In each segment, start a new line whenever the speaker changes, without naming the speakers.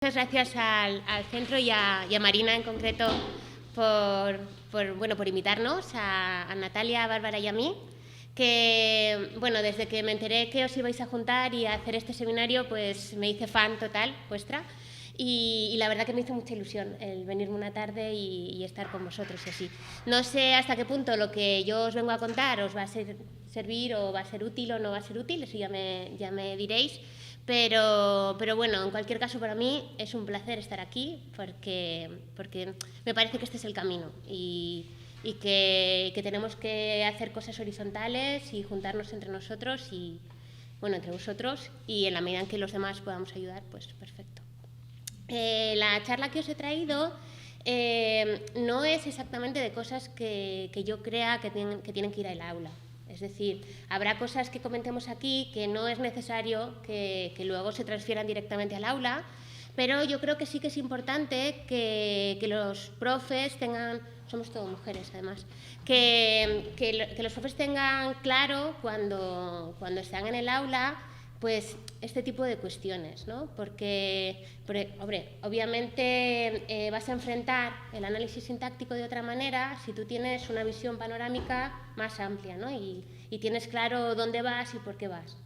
Muchas gracias al centro y a Marina en concreto por invitarnos, a Natalia, a Bárbara y a mí, que desde que me enteré que os ibais a juntar y a hacer este seminario, pues me hice fan total vuestra y la verdad que me hizo mucha ilusión el venirme una tarde y estar con vosotros y así. No sé hasta qué punto lo que yo os vengo a contar os va a servir o va a ser útil o no va a ser útil, eso ya me diréis. Pero bueno, en cualquier caso para mí es un placer estar aquí porque me parece que este es el camino y que tenemos que hacer cosas horizontales y juntarnos entre nosotros y, entre vosotros y en la medida en que los demás podamos ayudar, pues perfecto. La charla que os he traído no es exactamente de cosas que yo crea que tienen que ir al aula. Es decir, habrá cosas que comentemos aquí que no es necesario que luego se transfieran directamente al aula, pero yo creo que sí que es importante que los profes tengan, somos todas mujeres además, que los profes tengan claro cuando están en el aula pues este tipo de cuestiones, ¿no? Porque obviamente vas a enfrentar el análisis sintáctico de otra manera si tú tienes una visión panorámica más amplia, ¿no? Y tienes claro dónde vas y por qué vas.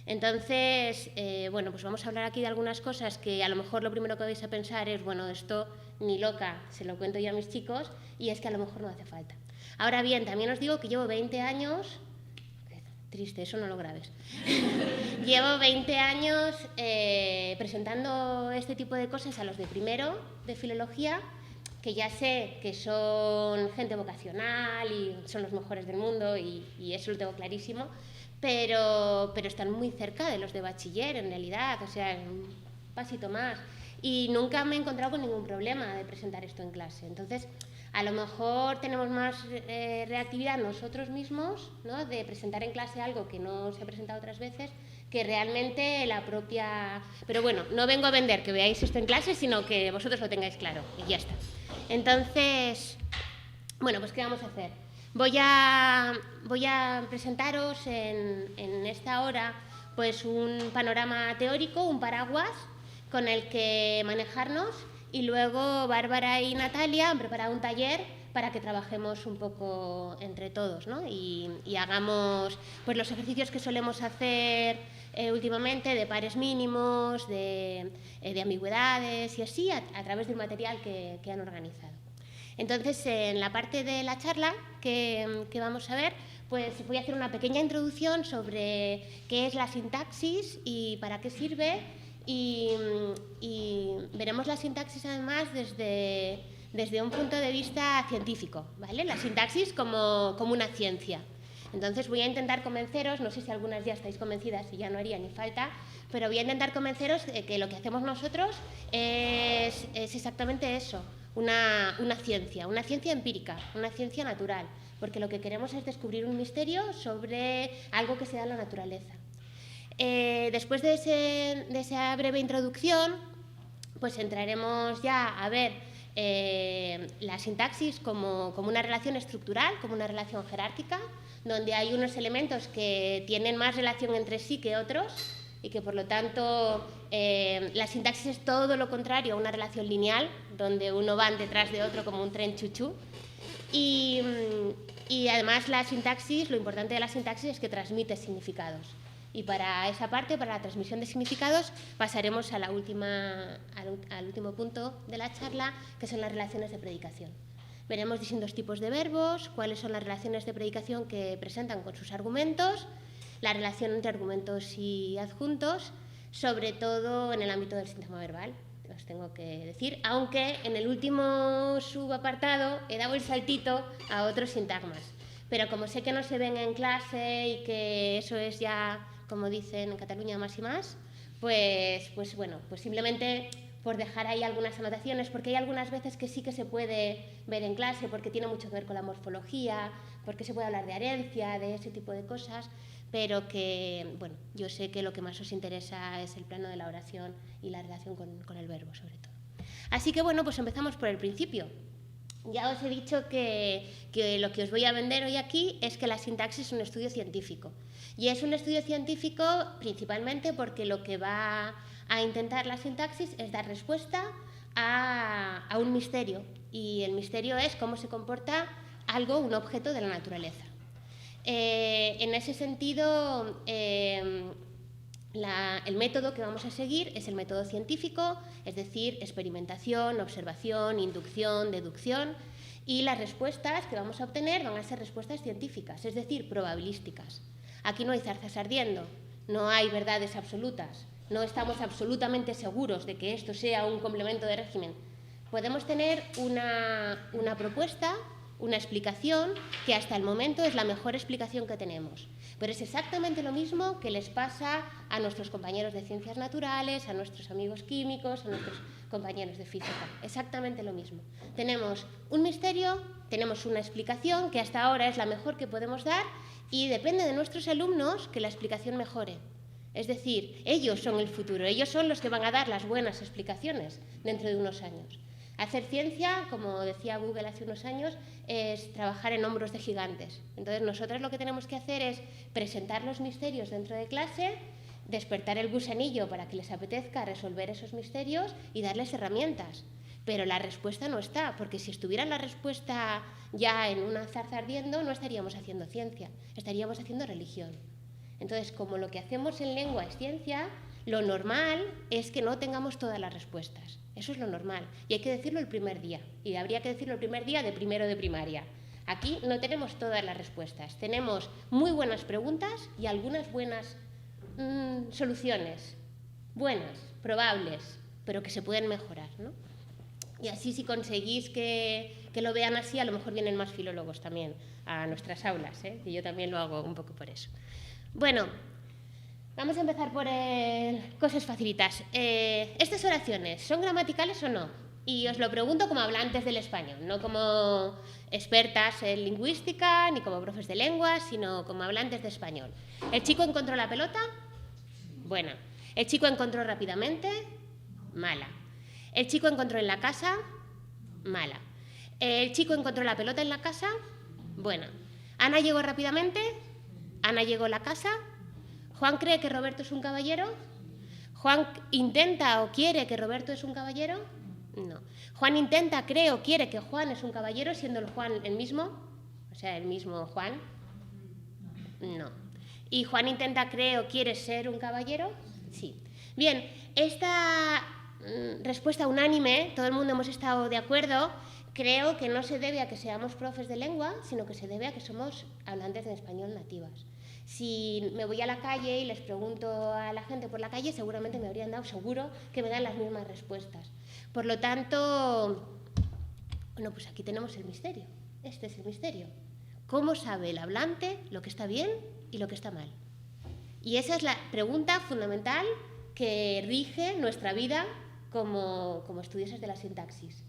Entonces, pues vamos a hablar aquí de algunas cosas que a lo mejor lo primero que vais a pensar es, esto ni loca, se lo cuento yo a mis chicos, y es que a lo mejor no hace falta. Ahora bien, también os digo que llevo 20 años... Triste, eso no lo grabes. Llevo 20 años presentando este tipo de cosas a los de primero de filología, que ya sé que son gente vocacional y son los mejores del mundo y eso lo tengo clarísimo, pero están muy cerca de los de bachiller en realidad, o sea, un pasito más. Y nunca me he encontrado con ningún problema de presentar esto en clase. Entonces, a lo mejor tenemos más reactividad nosotros mismos, ¿no?, de presentar en clase algo que no se ha presentado otras veces, que realmente la propia... Pero bueno, no vengo a vender que veáis esto en clase, sino que vosotros lo tengáis claro y ya está. Entonces, pues ¿qué vamos a hacer? Voy a presentaros en esta hora pues un panorama teórico, un paraguas con el que manejarnos, y luego Bárbara y Natalia han preparado un taller para que trabajemos un poco entre todos, ¿no? Y hagamos pues los ejercicios que solemos hacer últimamente de pares mínimos, de ambigüedades y así a través del material que han organizado. Entonces, en la parte de la charla que vamos a ver, pues voy a hacer una pequeña introducción sobre qué es la sintaxis y para qué sirve, y veremos la sintaxis además desde un punto de vista científico, ¿vale? La sintaxis como una ciencia. Entonces voy a intentar convenceros, no sé si algunas ya estáis convencidas y ya no haría ni falta, pero voy a intentar convenceros de que lo que hacemos nosotros es exactamente eso, una ciencia empírica, una ciencia natural, porque lo que queremos es descubrir un misterio sobre algo que se da en la naturaleza. Después de esa breve introducción, pues entraremos ya a ver la sintaxis como una relación estructural, como una relación jerárquica, donde hay unos elementos que tienen más relación entre sí que otros y que por lo tanto la sintaxis es todo lo contrario a una relación lineal, donde uno va detrás de otro como un tren chuchú. Y además la sintaxis, lo importante de la sintaxis es que transmite significados. Y para esa parte, para la transmisión de significados, pasaremos al último punto de la charla, que son las relaciones de predicación. Veremos distintos tipos de verbos, cuáles son las relaciones de predicación que presentan con sus argumentos, la relación entre argumentos y adjuntos, sobre todo en el ámbito del síntoma verbal, os tengo que decir, aunque en el último subapartado he dado el saltito a otros sintagmas. Pero como sé que no se ven en clase y que eso es ya, como dicen en Cataluña, más y más, pues simplemente por dejar ahí algunas anotaciones, porque hay algunas veces que sí que se puede ver en clase, porque tiene mucho que ver con la morfología, porque se puede hablar de herencia, de ese tipo de cosas, pero que, yo sé que lo que más os interesa es el plano de la oración y la relación con el verbo, sobre todo. Así que, pues empezamos por el principio. Ya os he dicho que lo que os voy a vender hoy aquí es que la sintaxis es un estudio científico. Y es un estudio científico principalmente porque lo que va a intentar la sintaxis es dar respuesta a un misterio, y el misterio es cómo se comporta algo, un objeto de la naturaleza. En ese sentido, el método que vamos a seguir es el método científico, es decir, experimentación, observación, inducción, deducción, y las respuestas que vamos a obtener van a ser respuestas científicas, es decir, probabilísticas. Aquí no hay zarzas ardiendo, no hay verdades absolutas, no estamos absolutamente seguros de que esto sea un complemento de régimen. Podemos tener una propuesta, una explicación que hasta el momento es la mejor explicación que tenemos. Pero es exactamente lo mismo que les pasa a nuestros compañeros de ciencias naturales, a nuestros amigos químicos, a nuestros compañeros de física. Exactamente lo mismo. Tenemos un misterio, tenemos una explicación que hasta ahora es la mejor que podemos dar y depende de nuestros alumnos que la explicación mejore. Es decir, ellos son el futuro, ellos son los que van a dar las buenas explicaciones dentro de unos años. Hacer ciencia, como decía Google hace unos años, es trabajar en hombros de gigantes. Entonces, nosotros lo que tenemos que hacer es presentar los misterios dentro de clase, despertar el gusanillo para que les apetezca resolver esos misterios y darles herramientas. Pero la respuesta no está, porque si estuviera la respuesta ya en una zarza ardiendo, no estaríamos haciendo ciencia, estaríamos haciendo religión. Entonces, como lo que hacemos en lengua es ciencia, lo normal es que no tengamos todas las respuestas. Eso es lo normal. Y hay que decirlo el primer día. Y habría que decirlo el primer día de primero de primaria. Aquí no tenemos todas las respuestas. Tenemos muy buenas preguntas y algunas buenas soluciones. Buenas, probables, pero que se pueden mejorar, ¿no? Y así, si conseguís que lo vean así, a lo mejor vienen más filólogos también a nuestras aulas, ¿eh? Que yo también lo hago un poco por eso. Bueno, vamos a empezar por cosas facilitas. ¿Estas oraciones son gramaticales o no? Y os lo pregunto como hablantes del español, no como expertas en lingüística ni como profes de lengua, sino como hablantes de español. ¿El chico encontró la pelota? Buena. ¿El chico encontró rápidamente? Mala. ¿El chico encontró en la casa? Mala. ¿El chico encontró la pelota en la casa? Buena. ¿Ana llegó rápidamente? ¿Ana llegó a la casa? ¿Juan cree que Roberto es un caballero? ¿Juan intenta o quiere que Roberto es un caballero? No. ¿Juan intenta, cree o quiere que Juan es un caballero, siendo el Juan el mismo? O sea, el mismo Juan. No. ¿Y Juan intenta, cree o quiere ser un caballero? Sí. Bien, esta respuesta unánime, todo el mundo hemos estado de acuerdo, creo que no se debe a que seamos profes de lengua, sino que se debe a que somos hablantes de español nativas. Si me voy a la calle y les pregunto a la gente por la calle, seguramente me habrían dado, seguro que me dan las mismas respuestas. Por lo tanto, bueno, pues aquí tenemos el misterio. Este es el misterio. ¿Cómo sabe el hablante lo que está bien y lo que está mal? Y esa es la pregunta fundamental que rige nuestra vida como estudiosos de la sintaxis.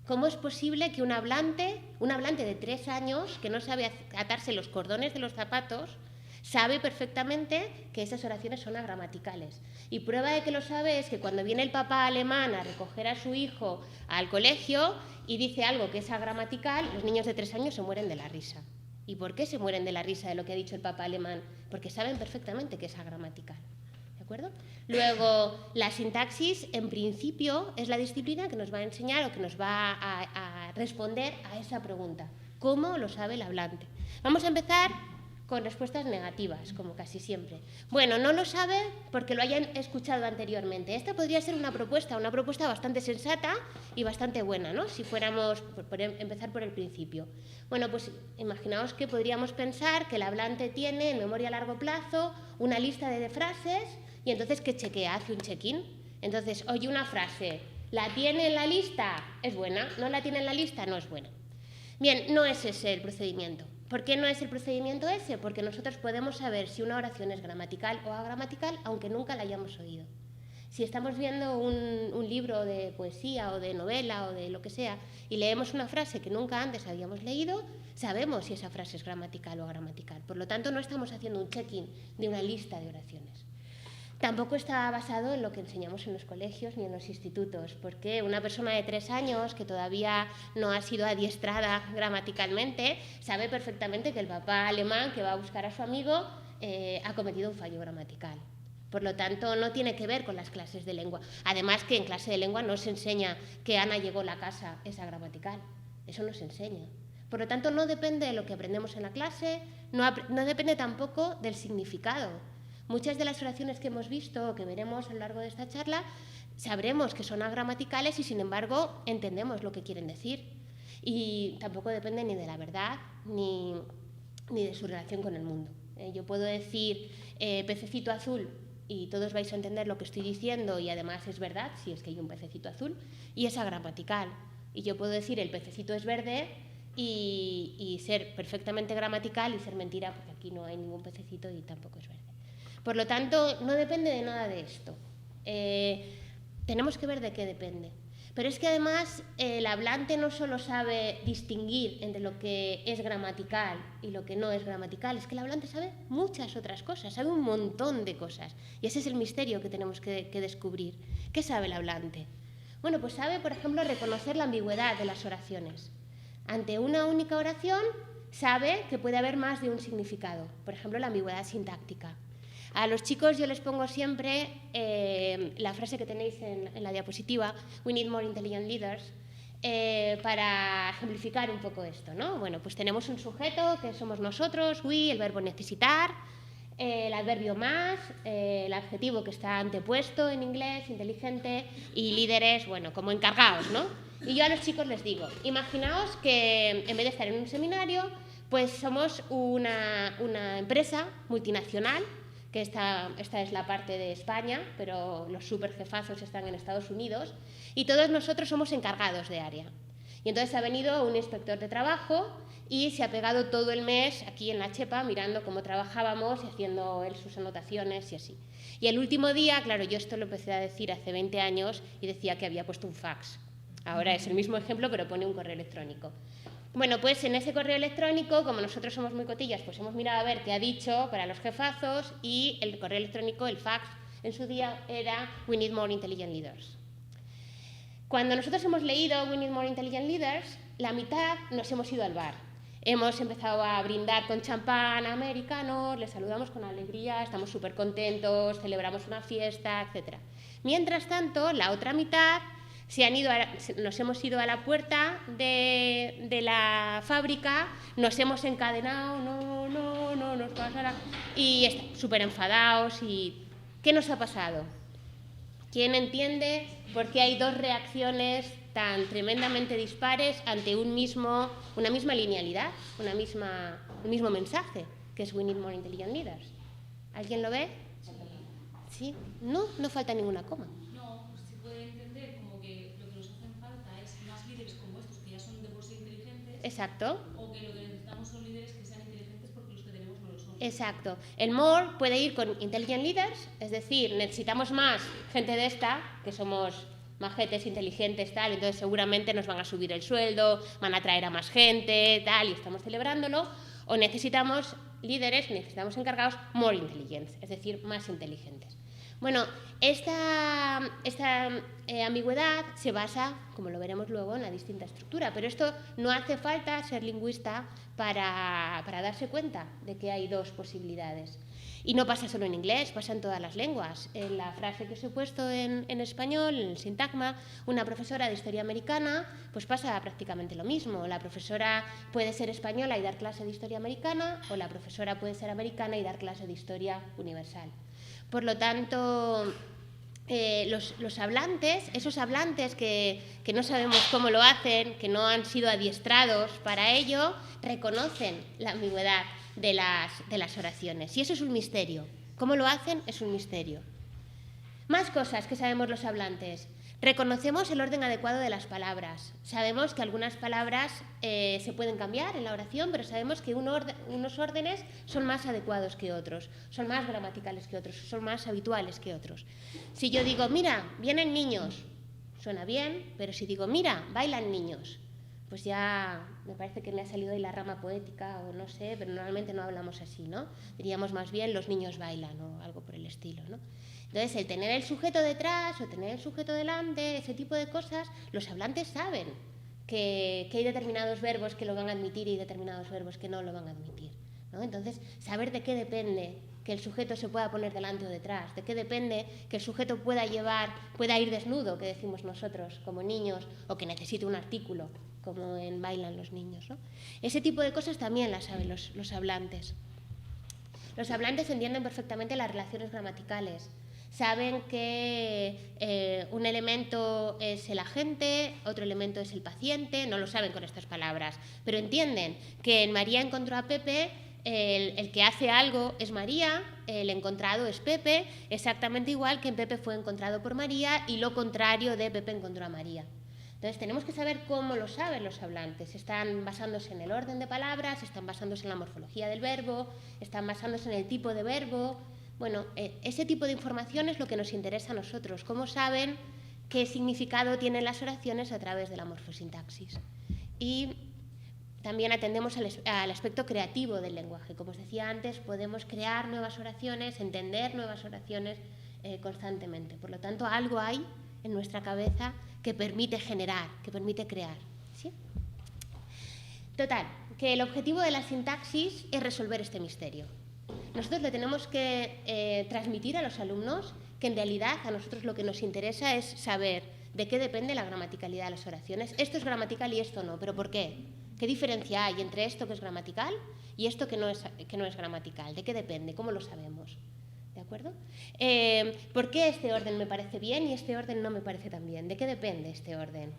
¿Cómo es posible que un hablante de 3 años, que no sabe atarse los cordones de los zapatos, sabe perfectamente que esas oraciones son agramaticales? Y prueba de que lo sabe es que cuando viene el papá alemán a recoger a su hijo al colegio y dice algo que es agramatical, los niños de 3 años se mueren de la risa. ¿Y por qué se mueren de la risa de lo que ha dicho el papá alemán? Porque saben perfectamente que es agramatical. ¿De acuerdo? Luego, la sintaxis, en principio, es la disciplina que nos va a enseñar o que nos va a responder a esa pregunta. ¿Cómo lo sabe el hablante? Vamos a empezar con respuestas negativas, como casi siempre. Bueno, no lo sabe porque lo hayan escuchado anteriormente. Esta podría ser una propuesta bastante sensata y bastante buena, ¿no? Si fuéramos por empezar por el principio. Bueno, pues imaginaos que podríamos pensar que el hablante tiene en memoria a largo plazo una lista de frases y entonces ¿qué chequea? Hace un check-in. Entonces, oye una frase, ¿la tiene en la lista? Es buena. ¿No la tiene en la lista? No es buena. Bien, no es ese el procedimiento. ¿Por qué no es el procedimiento ese? Porque nosotros podemos saber si una oración es gramatical o agramatical, aunque nunca la hayamos oído. Si estamos viendo un libro de poesía o de novela o de lo que sea y leemos una frase que nunca antes habíamos leído, sabemos si esa frase es gramatical o agramatical. Por lo tanto, no estamos haciendo un check-in de una lista de oraciones. Tampoco está basado en lo que enseñamos en los colegios ni en los institutos, porque una persona de 3 años que todavía no ha sido adiestrada gramaticalmente sabe perfectamente que el papá alemán que va a buscar a su amigo ha cometido un fallo gramatical. Por lo tanto, no tiene que ver con las clases de lengua. Además, que en clase de lengua no se enseña que Ana llegó a la casa, esa gramatical. Eso no se enseña. Por lo tanto, no depende de lo que aprendemos en la clase, no depende tampoco del significado. Muchas de las oraciones que hemos visto o que veremos a lo largo de esta charla, sabremos que son agramaticales y, sin embargo, entendemos lo que quieren decir. Y tampoco depende ni de la verdad ni de su relación con el mundo. Yo puedo decir pececito azul y todos vais a entender lo que estoy diciendo y además es verdad, si es que hay un pececito azul, y es agramatical. Y yo puedo decir el pececito es verde y ser perfectamente gramatical y ser mentira, porque aquí no hay ningún pececito y tampoco es verde. Por lo tanto, no depende de nada de esto. Tenemos que ver de qué depende. Pero es que además el hablante no solo sabe distinguir entre lo que es gramatical y lo que no es gramatical, es que el hablante sabe muchas otras cosas, sabe un montón de cosas. Y ese es el misterio que tenemos que descubrir. ¿Qué sabe el hablante? Bueno, pues sabe, por ejemplo, reconocer la ambigüedad de las oraciones. Ante una única oración, sabe que puede haber más de un significado. Por ejemplo, la ambigüedad sintáctica. A los chicos yo les pongo siempre la frase que tenéis en la diapositiva, "We need more intelligent leaders", para ejemplificar un poco esto, ¿no? Bueno, pues tenemos un sujeto que somos nosotros, we, el verbo necesitar, el adverbio más, el adjetivo que está antepuesto en inglés, inteligente, y líderes, bueno, como encargados, ¿no? Y yo a los chicos les digo, imaginaos que en vez de estar en un seminario, pues somos una empresa multinacional, que esta es la parte de España, pero los superjefazos están en Estados Unidos, y todos nosotros somos encargados de área. Y entonces ha venido un inspector de trabajo y se ha pegado todo el mes aquí en la chepa mirando cómo trabajábamos y haciendo él sus anotaciones y así. Y el último día, claro, yo esto lo empecé a decir hace 20 años y decía que había puesto un fax. Ahora es el mismo ejemplo, pero pone un correo electrónico. Bueno, pues en ese correo electrónico, como nosotros somos muy cotillas, pues hemos mirado a ver qué ha dicho para los jefazos y el correo electrónico, el fax, en su día era "We need more intelligent leaders". Cuando nosotros hemos leído "We need more intelligent leaders", la mitad nos hemos ido al bar. Hemos empezado a brindar con champán americano, les saludamos con alegría, estamos súper contentos, celebramos una fiesta, etc. Mientras tanto, la otra mitad nos hemos ido a la puerta de la fábrica, nos hemos encadenado, no nos pasará, y están súper enfadados. ¿Y qué nos ha pasado? ¿Quién entiende por qué hay dos reacciones tan tremendamente dispares ante una misma linealidad, un mismo mensaje, que es "We need more intelligent leaders"? ¿Alguien lo ve? ¿Sí? No falta ninguna coma.
No, pues se puede entender como que lo que nos hacen falta es más líderes como estos, que ya son de por sí inteligentes.
Exacto.
O que lo que necesitamos son líderes que sean inteligentes porque los que tenemos no lo son.
Exacto. El more puede ir con intelligent leaders, es decir, necesitamos más gente de esta, que somos majetes, inteligentes, tal, entonces seguramente nos van a subir el sueldo, van a traer a más gente, tal, y estamos celebrándolo. O necesitamos líderes, necesitamos encargados more intelligent, es decir, más inteligentes. Bueno, esta ambigüedad se basa, como lo veremos luego, en la distinta estructura, pero esto no hace falta ser lingüista para darse cuenta de que hay dos posibilidades. Y no pasa solo en inglés, pasa en todas las lenguas. En la frase que os he puesto en español, en el sintagma, una profesora de historia americana, pues pasa prácticamente lo mismo. La profesora puede ser española y dar clase de historia americana, o la profesora puede ser americana y dar clase de historia universal. Por lo tanto, los hablantes, esos hablantes que no sabemos cómo lo hacen, que no han sido adiestrados para ello, reconocen la ambigüedad de las oraciones. Y eso es un misterio. ¿Cómo lo hacen? Es un misterio. Más cosas que sabemos los hablantes. Reconocemos el orden adecuado de las palabras. Sabemos que algunas palabras se pueden cambiar en la oración, pero sabemos que unos órdenes son más adecuados que otros, son más gramaticales que otros, son más habituales que otros. Si yo digo, mira, vienen niños, suena bien, pero si digo, mira, bailan niños, pues ya me parece que me ha salido ahí la rama poética o no sé, pero normalmente no hablamos así, ¿no? Diríamos más bien los niños bailan o algo por el estilo, ¿no? Entonces, el tener el sujeto detrás o tener el sujeto delante, ese tipo de cosas, los hablantes saben que hay determinados verbos que lo van a admitir y determinados verbos que no lo van a admitir, ¿no? Entonces, saber de qué depende que el sujeto se pueda poner delante o detrás? ¿De qué depende que el sujeto pueda ir desnudo, que decimos nosotros como niños, o que necesite un artículo, como en Bailan los niños, ¿no? Ese tipo de cosas también las saben los hablantes. Los hablantes entienden perfectamente las relaciones gramaticales. Saben que un elemento es el agente, otro elemento es el paciente, no lo saben con estas palabras, pero entienden que en María encontró a Pepe, el que hace algo es María, el encontrado es Pepe, exactamente igual que en Pepe fue encontrado por María y lo contrario de Pepe encontró a María. Entonces tenemos que saber cómo lo saben los hablantes. Están basándose en el orden de palabras, están basándose en la morfología del verbo, están basándose en el tipo de verbo. Bueno, ese tipo de información es lo que nos interesa a nosotros. Cómo saben qué significado tienen las oraciones a través de la morfosintaxis. Y también atendemos al aspecto creativo del lenguaje. Como os decía antes, podemos crear nuevas oraciones, entender nuevas oraciones constantemente. Por lo tanto, algo hay en nuestra cabeza que permite generar, que permite crear. ¿Sí? Total, que el objetivo de la sintaxis es resolver este misterio. Nosotros le tenemos que transmitir a los alumnos que en realidad a nosotros lo que nos interesa es saber de qué depende la gramaticalidad de las oraciones. Esto es gramatical y esto no, ¿pero por qué? ¿Qué diferencia hay entre esto que es gramatical y esto que no es gramatical? ¿De qué depende? ¿Cómo lo sabemos? ¿De acuerdo? ¿Por qué este orden me parece bien y este orden no me parece tan bien? ¿De qué depende este orden?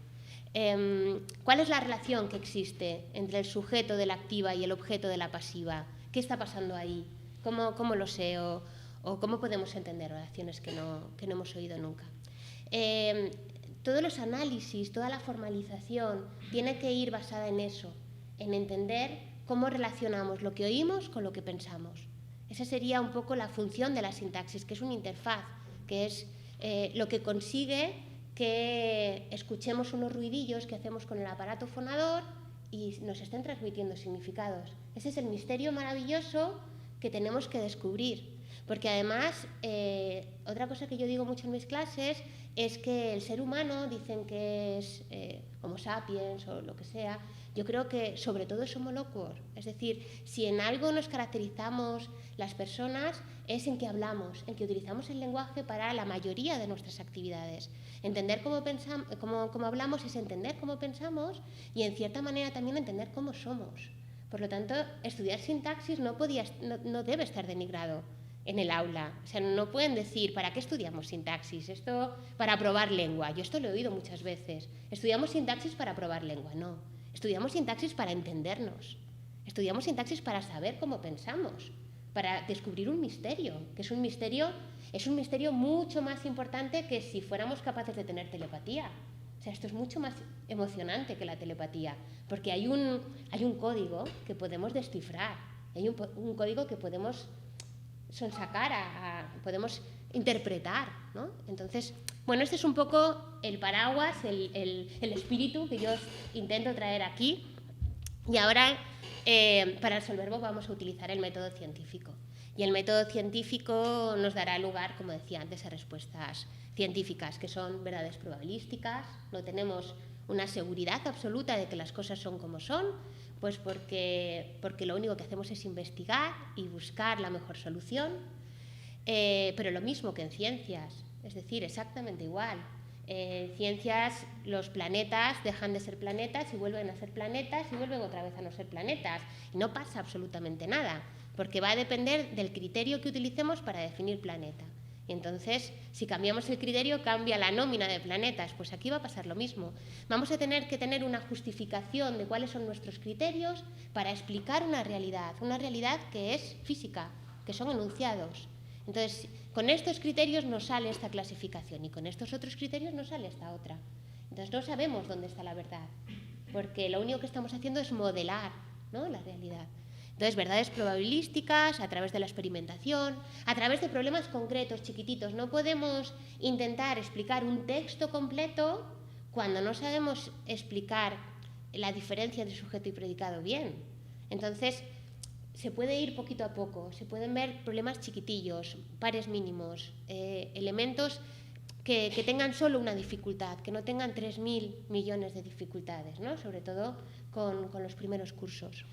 ¿Cuál es la relación que existe entre el sujeto de la activa y el objeto de la pasiva? ¿Qué está pasando ahí? ¿Cómo lo sé? ¿O cómo podemos entender oraciones que no hemos oído nunca? Todos los análisis, toda la formalización tiene que ir basada en eso, en entender cómo relacionamos lo que oímos con lo que pensamos. Esa sería un poco la función de la sintaxis, que es una interfaz, que es lo que consigue que escuchemos unos ruidillos que hacemos con el aparato fonador y nos estén transmitiendo significados. Ese es el misterio maravilloso que tenemos que descubrir. Porque además, otra cosa que yo digo mucho en mis clases es que el ser humano, dicen que es Homo sapiens o lo que sea, yo creo que sobre todo es Homo loquor. Es decir, si en algo nos caracterizamos las personas es en que hablamos, en que utilizamos el lenguaje para la mayoría de nuestras actividades. Entender cómo hablamos es entender cómo pensamos y en cierta manera también entender cómo somos. Por lo tanto, estudiar sintaxis no debe estar denigrado en el aula. O sea, no pueden decir, ¿para qué estudiamos sintaxis? Esto para probar lengua. Yo esto lo he oído muchas veces. Estudiamos sintaxis para probar lengua. No. Estudiamos sintaxis para entendernos. Estudiamos sintaxis para saber cómo pensamos, para descubrir un misterio, que es un misterio mucho más importante que si fuéramos capaces de tener telepatía. O sea, esto es mucho más emocionante que la telepatía, porque hay un código que podemos descifrar, hay un código que podemos sonsacar, podemos interpretar, ¿no? Entonces, bueno, este es un poco el paraguas, el espíritu que yo intento traer aquí. Y ahora, para resolverlo, vamos a utilizar el método científico. Y el método científico nos dará lugar, como decía antes, a respuestas científicas, que son verdades probabilísticas. No tenemos una seguridad absoluta de que las cosas son como son, pues porque lo único que hacemos es investigar y buscar la mejor solución, pero lo mismo que en ciencias, es decir, exactamente igual. En ciencias los planetas dejan de ser planetas y vuelven a ser planetas y vuelven otra vez a no ser planetas. Y no pasa absolutamente nada, porque va a depender del criterio que utilicemos para definir planeta. Y entonces, si cambiamos el criterio, cambia la nómina de planetas. Pues aquí va a pasar lo mismo. Vamos a tener que tener una justificación de cuáles son nuestros criterios para explicar una realidad que es física, que son enunciados. Entonces, con estos criterios nos sale esta clasificación y con estos otros criterios nos sale esta otra. Entonces, no sabemos dónde está la verdad, porque lo único que estamos haciendo es modelar, ¿no?, la realidad. Entonces, verdades probabilísticas a través de la experimentación, a través de problemas concretos, chiquititos. No podemos intentar explicar un texto completo cuando no sabemos explicar la diferencia entre sujeto y predicado bien. Entonces, se puede ir poquito a poco, se pueden ver problemas chiquitillos, pares mínimos, elementos que tengan solo una dificultad, que no tengan 3.000 millones de dificultades, ¿no?, sobre todo con los primeros cursos.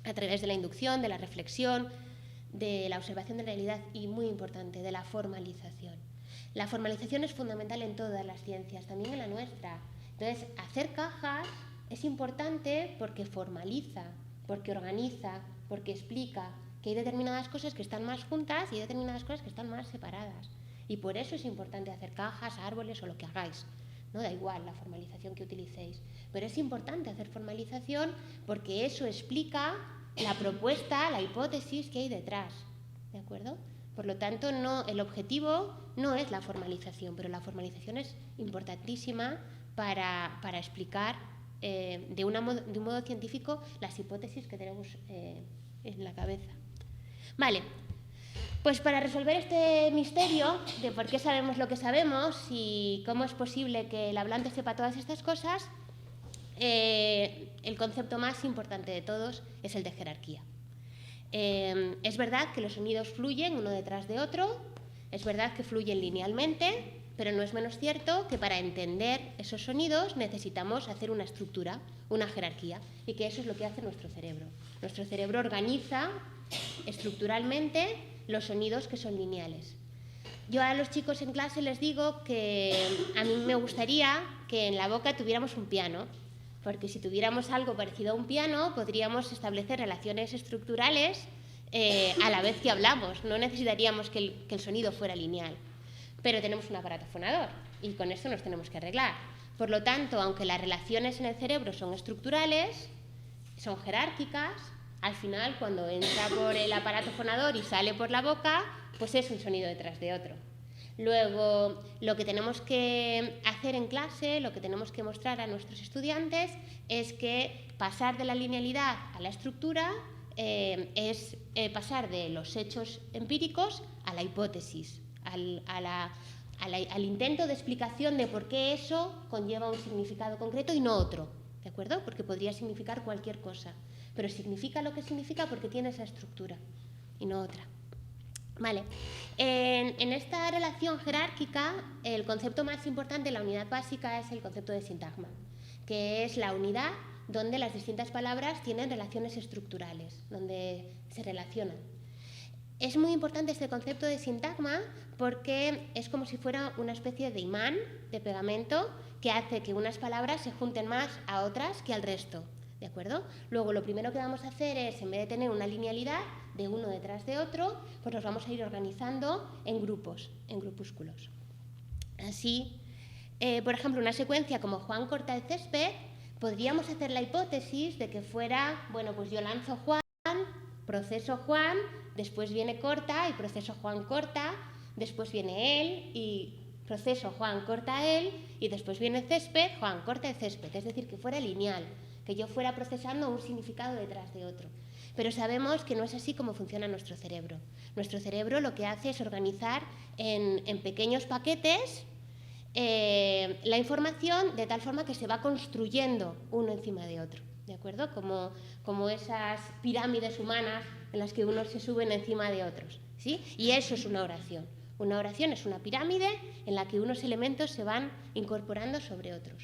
A través de la inducción, de la reflexión, de la observación de realidad y muy importante, de la formalización. La formalización es fundamental en todas las ciencias, también en la nuestra. Entonces, hacer cajas es importante porque formaliza, porque organiza, porque explica que hay determinadas cosas que están más juntas y hay determinadas cosas que están más separadas. Y por eso es importante hacer cajas, árboles o lo que hagáis. No da igual la formalización que utilicéis. Pero es importante hacer formalización porque eso explica la propuesta, la hipótesis que hay detrás. ¿De acuerdo? Por lo tanto, el objetivo no es la formalización, pero la formalización es importantísima para explicar de un modo científico las hipótesis que tenemos en la cabeza. Vale, pues para resolver este misterio de por qué sabemos lo que sabemos y cómo es posible que el hablante sepa todas estas cosas, el concepto más importante de todos es el de jerarquía. Es verdad que los sonidos fluyen uno detrás de otro, es verdad que fluyen linealmente, pero no es menos cierto que para entender esos sonidos necesitamos hacer una estructura, una jerarquía, y que eso es lo que hace nuestro cerebro. Nuestro cerebro organiza estructuralmente los sonidos que son lineales. Yo a los chicos en clase les digo que a mí me gustaría que en la boca tuviéramos un piano, porque si tuviéramos algo parecido a un piano podríamos establecer relaciones estructurales a la vez que hablamos, no necesitaríamos que el sonido fuera lineal. Pero tenemos un aparato fonador y con esto nos tenemos que arreglar. Por lo tanto, aunque las relaciones en el cerebro son estructurales, son jerárquicas, al final cuando entra por el aparato fonador y sale por la boca, pues es un sonido detrás de otro. Luego, lo que tenemos que hacer en clase, lo que tenemos que mostrar a nuestros estudiantes es que pasar de la linealidad a la estructura es pasar de los hechos empíricos a la hipótesis, al intento de explicación de por qué eso conlleva un significado concreto y no otro, ¿de acuerdo? Porque podría significar cualquier cosa, pero significa lo que significa porque tiene esa estructura y no otra. Vale. En esta relación jerárquica, el concepto más importante, la unidad básica, es el concepto de sintagma, que es la unidad donde las distintas palabras tienen relaciones estructurales, donde se relacionan. Es muy importante este concepto de sintagma porque es como si fuera una especie de imán, de pegamento, que hace que unas palabras se junten más a otras que al resto. ¿De acuerdo? Luego, lo primero que vamos a hacer es, en vez de tener una linealidad de uno detrás de otro, pues nos vamos a ir organizando en grupos, en grupúsculos. Así, por ejemplo, una secuencia como Juan corta el césped, podríamos hacer la hipótesis de que fuera, bueno, pues yo lanzo Juan, proceso Juan, después viene corta y proceso Juan corta, después viene él y proceso Juan corta él y después viene césped, Juan corta el césped, es decir, que fuera lineal, que yo fuera procesando un significado detrás de otro. Pero sabemos que no es así como funciona nuestro cerebro. Nuestro cerebro lo que hace es organizar en pequeños paquetes la información de tal forma que se va construyendo uno encima de otro, ¿de acuerdo? Como esas pirámides humanas en las que unos se suben encima de otros, ¿sí? Y eso es una oración. Una oración es una pirámide en la que unos elementos se van incorporando sobre otros.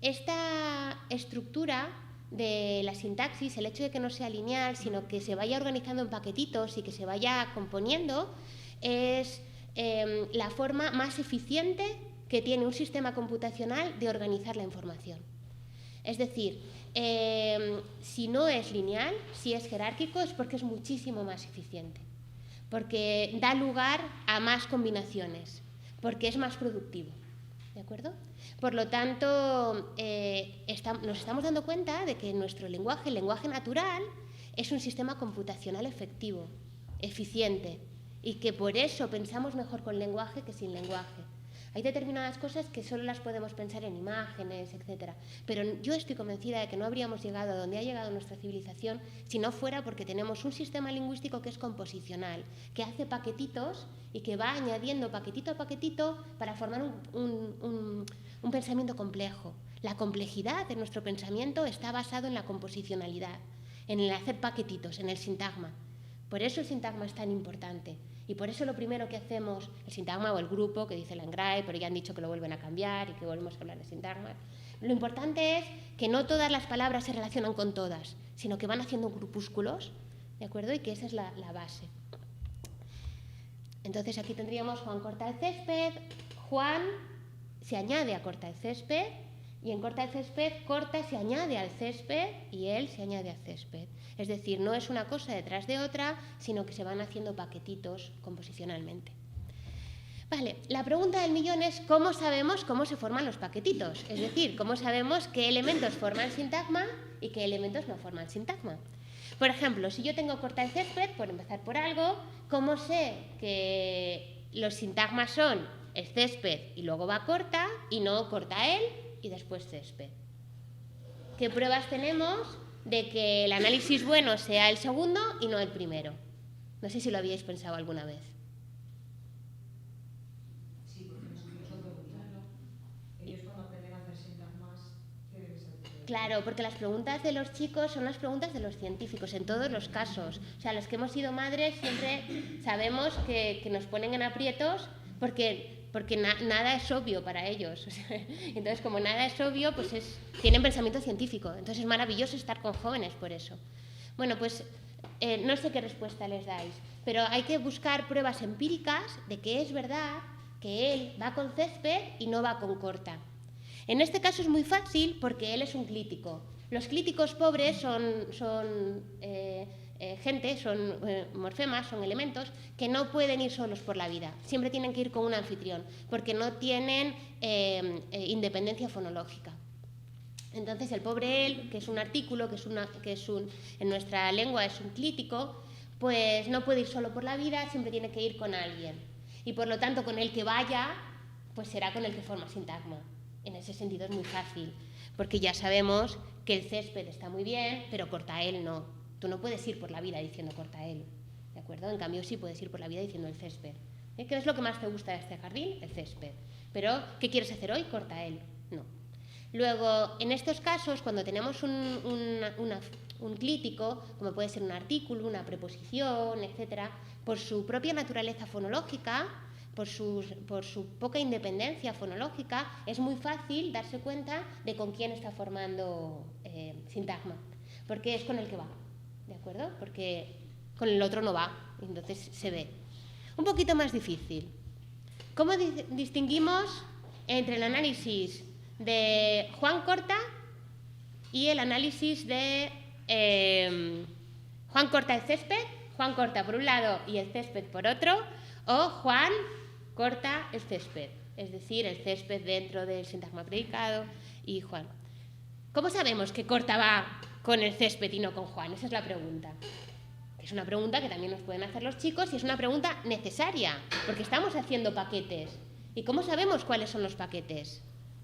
Esta estructura de la sintaxis, el hecho de que no sea lineal, sino que se vaya organizando en paquetitos y que se vaya componiendo, es la forma más eficiente que tiene un sistema computacional de organizar la información. Es decir, si no es lineal, si es jerárquico, es porque es muchísimo más eficiente, porque da lugar a más combinaciones, porque es más productivo. ¿De acuerdo? Por lo tanto, nos estamos dando cuenta de que nuestro lenguaje, el lenguaje natural, es un sistema computacional efectivo, eficiente, y que por eso pensamos mejor con lenguaje que sin lenguaje. Hay determinadas cosas que solo las podemos pensar en imágenes, etc. Pero yo estoy convencida de que no habríamos llegado a donde ha llegado nuestra civilización si no fuera porque tenemos un sistema lingüístico que es composicional, que hace paquetitos y que va añadiendo paquetito a paquetito para formar un pensamiento complejo. La complejidad de nuestro pensamiento está basado en la composicionalidad, en el hacer paquetitos, en el sintagma. Por eso el sintagma es tan importante. Y por eso lo primero que hacemos, el sintagma o el grupo, que dice Landgraf, pero ya han dicho que lo vuelven a cambiar y que volvemos a hablar de sintagmas. Lo importante es que no todas las palabras se relacionan con todas, sino que van haciendo grupúsculos ¿de acuerdo? Y que esa es la base. Entonces aquí tendríamos Juan corta el césped, Juan se añade a corta el césped, y en corta el césped, corta se añade al césped y él se añade al césped. Es decir, no es una cosa detrás de otra, sino que se van haciendo paquetitos composicionalmente. Vale, la pregunta del millón es ¿cómo sabemos cómo se forman los paquetitos? Es decir, ¿cómo sabemos qué elementos forman sintagma y qué elementos no forman sintagma? Por ejemplo, si yo tengo corta el césped, por empezar por algo, ¿cómo sé que los sintagmas son el césped y luego va corta y no corta él y después césped? ¿Qué pruebas tenemos de que el análisis bueno sea el segundo y no el primero? No sé si lo habíais pensado alguna vez.
Sí, porque nosotros lo preguntamos. Ellos cuando aprenden a hacer sintagmas, ¿qué debe ser?
Claro, porque las preguntas de los chicos son las preguntas de los científicos, en todos los casos. O sea, los que hemos sido madres siempre sabemos que nos ponen en aprietos porque nada es obvio para ellos. O sea, entonces, como nada es obvio, pues tienen pensamiento científico. Entonces es maravilloso estar con jóvenes por eso. Bueno, pues no sé qué respuesta les dais, pero hay que buscar pruebas empíricas de que es verdad que él va con césped y no va con corta. En este caso es muy fácil porque él es un clítico. Los clíticos pobres son morfemas, son elementos que no pueden ir solos por la vida. Siempre tienen que ir con un anfitrión porque no tienen independencia fonológica. Entonces el pobre él, que es un artículo, en nuestra lengua es un clítico, pues no puede ir solo por la vida, siempre tiene que ir con alguien. Y por lo tanto con el que vaya, pues será con el que forma sintagma. En ese sentido es muy fácil, porque ya sabemos que el césped está muy bien, pero corta él no. Tú no puedes ir por la vida diciendo corta él, ¿de acuerdo? En cambio sí puedes ir por la vida diciendo el césped. ¿Qué es lo que más te gusta de este jardín? El césped. Pero, ¿qué quieres hacer hoy? Corta él. No. Luego, en estos casos, cuando tenemos un clítico, como puede ser un artículo, una preposición, etc., por su propia naturaleza fonológica, por su poca independencia fonológica, es muy fácil darse cuenta de con quién está formando sintagma, porque es con el que va, ¿de acuerdo? Porque con el otro no va, entonces se ve. Un poquito más difícil. ¿Cómo distinguimos entre el análisis de Juan corta y el análisis de Juan corta el césped? Juan corta por un lado y el césped por otro, o Juan corta el césped, es decir, el césped dentro del sintagma predicado y Juan. ¿Cómo sabemos que corta va con el césped y no con Juan? Esa es la pregunta. Es una pregunta que también nos pueden hacer los chicos y es una pregunta necesaria, porque estamos haciendo paquetes. ¿Y cómo sabemos cuáles son los paquetes?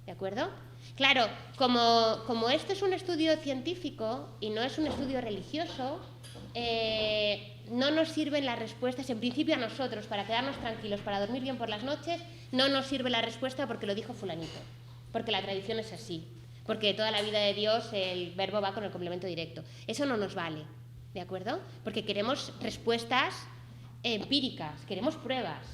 ¿De acuerdo? Claro, como esto es un estudio científico y no es un estudio religioso, no nos sirven las respuestas, en principio a nosotros, para quedarnos tranquilos, para dormir bien por las noches, no nos sirve la respuesta porque lo dijo fulanito, porque la tradición es así, porque toda la vida de Dios el verbo va con el complemento directo. Eso no nos vale, ¿de acuerdo? Porque queremos respuestas empíricas, queremos pruebas.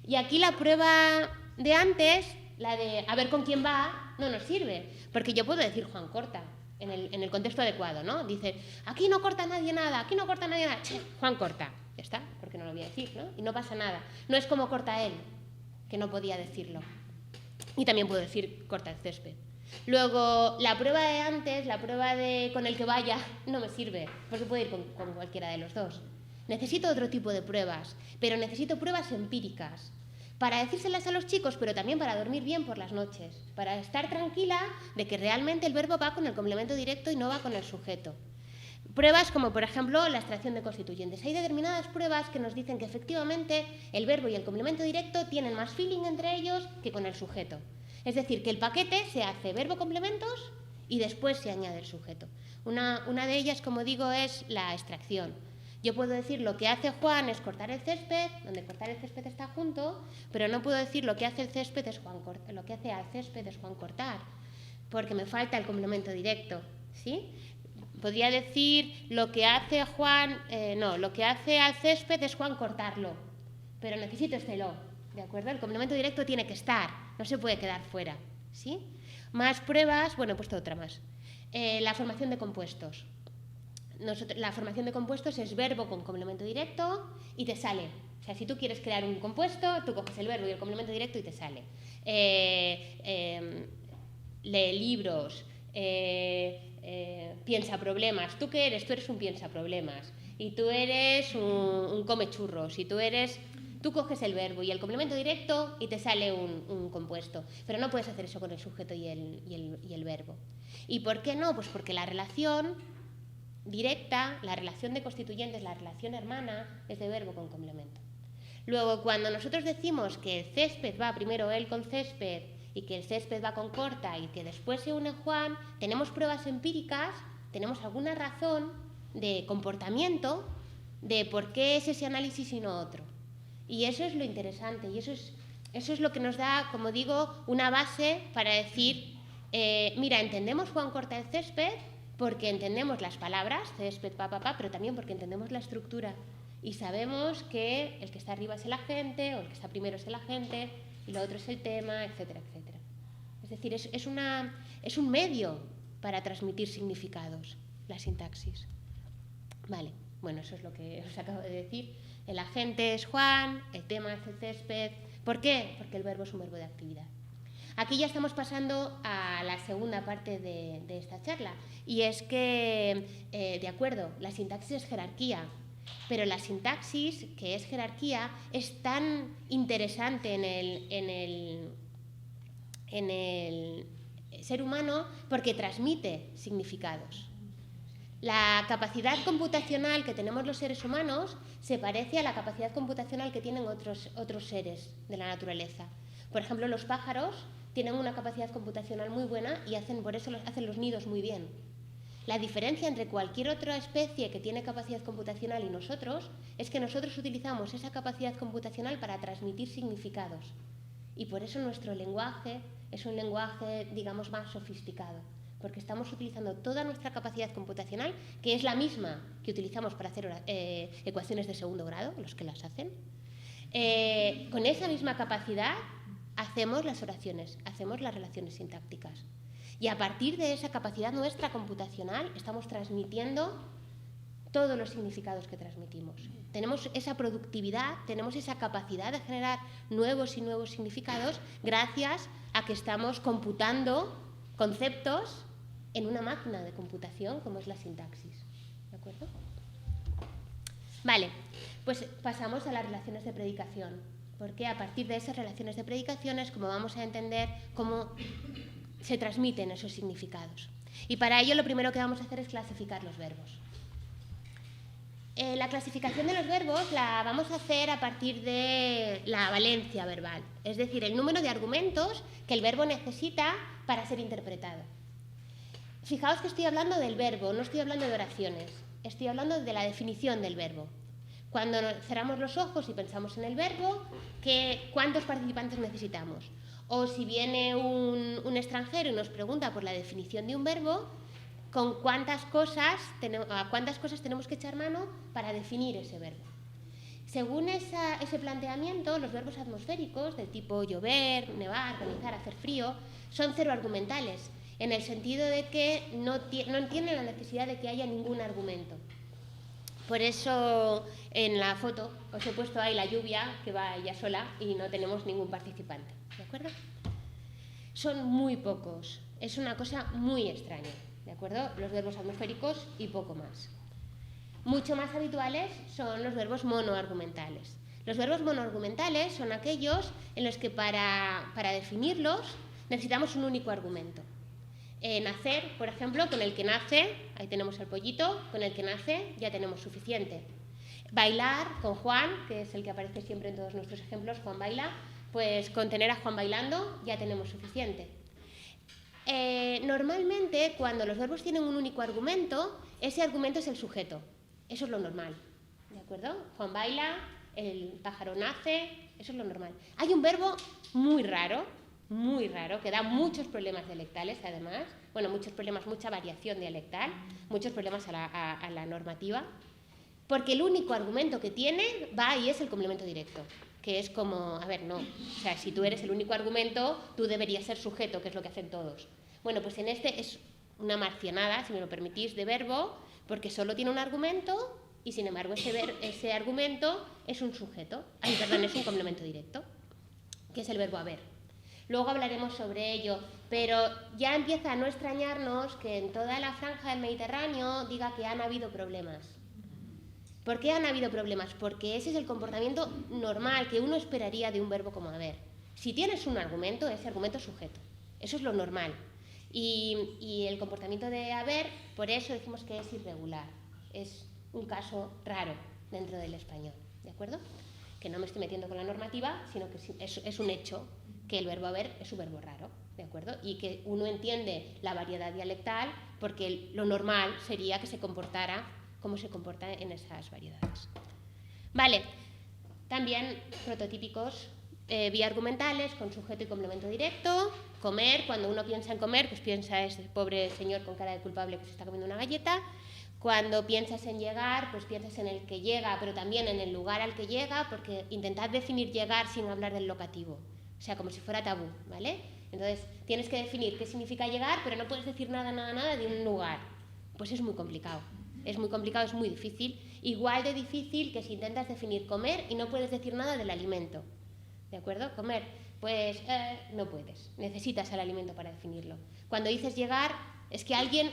Y aquí la prueba de antes, la de a ver con quién va, no nos sirve, porque yo puedo decir Juan corta, en el contexto adecuado, ¿no? Dice, aquí no corta nadie nada, aquí no corta nadie nada, Juan corta, ya está, porque no lo voy a decir, ¿no? Y no pasa nada. No es como corta él, que no podía decirlo. Y también puedo decir corta el césped. Luego, la prueba de antes, la prueba de con el que vaya, no me sirve, porque puedo ir con cualquiera de los dos. Necesito otro tipo de pruebas, pero necesito pruebas empíricas, para decírselas a los chicos, pero también para dormir bien por las noches, para estar tranquila de que realmente el verbo va con el complemento directo y no va con el sujeto. Pruebas como, por ejemplo, la extracción de constituyentes. Hay determinadas pruebas que nos dicen que efectivamente el verbo y el complemento directo tienen más feeling entre ellos que con el sujeto. Es decir, que el paquete se hace verbo-complementos y después se añade el sujeto. Una de ellas, como digo, es la extracción. Yo puedo decir lo que hace Juan es cortar el césped, donde cortar el césped está junto, pero no puedo decir lo que hace el césped es Juan cortar, lo que hace al césped es Juan cortar, porque me falta el complemento directo, ¿sí? Podría decir lo que hace Juan, lo que hace al césped es Juan cortarlo, pero necesito este lo, ¿de acuerdo? El complemento directo tiene que estar, no se puede quedar fuera, ¿sí? Más pruebas, bueno, he puesto otra más. La formación de compuestos. la formación de compuestos es verbo con complemento directo y te sale. O sea, si tú quieres crear un compuesto, tú coges el verbo y el complemento directo y te sale. Lee libros, piensa problemas. ¿Tú qué eres? Tú eres un piensa problemas. Y tú eres un come churros. Y tú coges el verbo y el complemento directo y te sale un compuesto. Pero no puedes hacer eso con el sujeto y el verbo. ¿Y por qué no? Pues porque la relación directa, la relación de constituyentes, la relación hermana, es de verbo con complemento. Luego, cuando nosotros decimos que el césped va primero él con césped y que el césped va con corta y que después se une Juan, tenemos pruebas empíricas, tenemos alguna razón de comportamiento de por qué es ese análisis y no otro. Y eso es lo interesante y eso es lo que nos da, como digo, una base para decir, mira, entendemos Juan corta el césped porque entendemos las palabras, césped, pero también porque entendemos la estructura y sabemos que el que está arriba es el agente o el que está primero es el agente y lo otro es el tema, etcétera, etcétera. Es decir, es un medio para transmitir significados, la sintaxis. Vale, bueno, eso es lo que os acabo de decir. El agente es Juan, el tema es el césped. ¿Por qué? Porque el verbo es un verbo de actividad. Aquí ya estamos pasando a la segunda parte de esta charla y es que, de acuerdo, la sintaxis es jerarquía, pero la sintaxis, que es jerarquía, es tan interesante en el ser humano porque transmite significados. La capacidad computacional que tenemos los seres humanos se parece a la capacidad computacional que tienen otros seres de la naturaleza. Por ejemplo, los pájaros tienen una capacidad computacional muy buena y por eso hacen los nidos muy bien. La diferencia entre cualquier otra especie que tiene capacidad computacional y nosotros es que nosotros utilizamos esa capacidad computacional para transmitir significados. Y por eso nuestro lenguaje es un lenguaje, digamos, más sofisticado, porque estamos utilizando toda nuestra capacidad computacional, que es la misma que utilizamos para hacer ecuaciones de segundo grado, los que las hacen. Con esa misma capacidad hacemos las oraciones, hacemos las relaciones sintácticas. Y a partir de esa capacidad nuestra computacional estamos transmitiendo todos los significados que transmitimos. Tenemos esa productividad, tenemos esa capacidad de generar nuevos y nuevos significados gracias a que estamos computando conceptos en una máquina de computación como es la sintaxis. ¿De acuerdo? Vale, pues pasamos a las relaciones de predicación, porque a partir de esas relaciones de predicación es como vamos a entender cómo se transmiten esos significados. Y para ello lo primero que vamos a hacer es clasificar los verbos. La clasificación de los verbos la vamos a hacer a partir de la valencia verbal, es decir, el número de argumentos que el verbo necesita para ser interpretado. Fijaos que estoy hablando del verbo, no estoy hablando de oraciones, estoy hablando de la definición del verbo. Cuando cerramos los ojos y pensamos en el verbo, ¿cuántos participantes necesitamos? O si viene un extranjero y nos pregunta por la definición de un verbo, ¿a cuántas cosas tenemos que echar mano para definir ese verbo? Según ese planteamiento, los verbos atmosféricos, del tipo llover, nevar, granizar, hacer frío, son cero argumentales, en el sentido de que no tienen la necesidad de que haya ningún argumento. Por eso en la foto os he puesto ahí la lluvia, que va ella sola y no tenemos ningún participante. ¿De acuerdo? Son muy pocos. Es una cosa muy extraña. ¿De acuerdo? Los verbos atmosféricos y poco más. Mucho más habituales son los verbos monoargumentales. Los verbos monoargumentales son aquellos en los que para definirlos necesitamos un único argumento. Nacer, por ejemplo, con el que nace, ahí tenemos el pollito, con el que nace ya tenemos suficiente. Bailar con Juan, que es el que aparece siempre en todos nuestros ejemplos, Juan baila, pues con tener a Juan bailando ya tenemos suficiente. Normalmente, cuando los verbos tienen un único argumento, ese argumento es el sujeto. Eso es lo normal. ¿De acuerdo? Juan baila, el pájaro nace, eso es lo normal. Hay un verbo muy raro, que da muchos problemas dialectales, además. Bueno, muchos problemas, mucha variación dialectal, muchos problemas a la normativa, porque el único argumento que tiene va y es el complemento directo, que es como, a ver, no, o sea, si tú eres el único argumento, tú deberías ser sujeto, que es lo que hacen todos. Bueno, pues en este es una marcianada, si me lo permitís, de verbo, porque solo tiene un argumento y sin embargo ese argumento es un sujeto, es un complemento directo, que es el verbo haber. Luego hablaremos sobre ello, pero ya empieza a no extrañarnos que en toda la franja del Mediterráneo diga que han habido problemas. ¿Por qué han habido problemas? Porque ese es el comportamiento normal que uno esperaría de un verbo como haber. Si tienes un argumento, ese argumento es sujeto. Eso es lo normal. Y el comportamiento de haber, por eso decimos que es irregular. Es un caso raro dentro del español, ¿de acuerdo? Que no me estoy metiendo con la normativa, sino que es un hecho que el verbo haber es un verbo raro, ¿de acuerdo? Y que uno entiende la variedad dialectal porque lo normal sería que se comportara como se comporta en esas variedades. Vale, también prototípicos biargumentales con sujeto y complemento directo. Comer, cuando uno piensa en comer, pues piensa ese pobre señor con cara de culpable que se está comiendo una galleta. Cuando piensas en llegar, pues piensas en el que llega, pero también en el lugar al que llega, porque intentad definir llegar sin hablar del locativo, o sea, como si fuera tabú, ¿vale? Entonces, tienes que definir qué significa llegar, pero no puedes decir nada de un lugar. Pues es muy complicado, es muy difícil. Igual de difícil que si intentas definir comer y no puedes decir nada del alimento, ¿de acuerdo? Comer, pues no puedes, necesitas el alimento para definirlo. Cuando dices llegar, es que alguien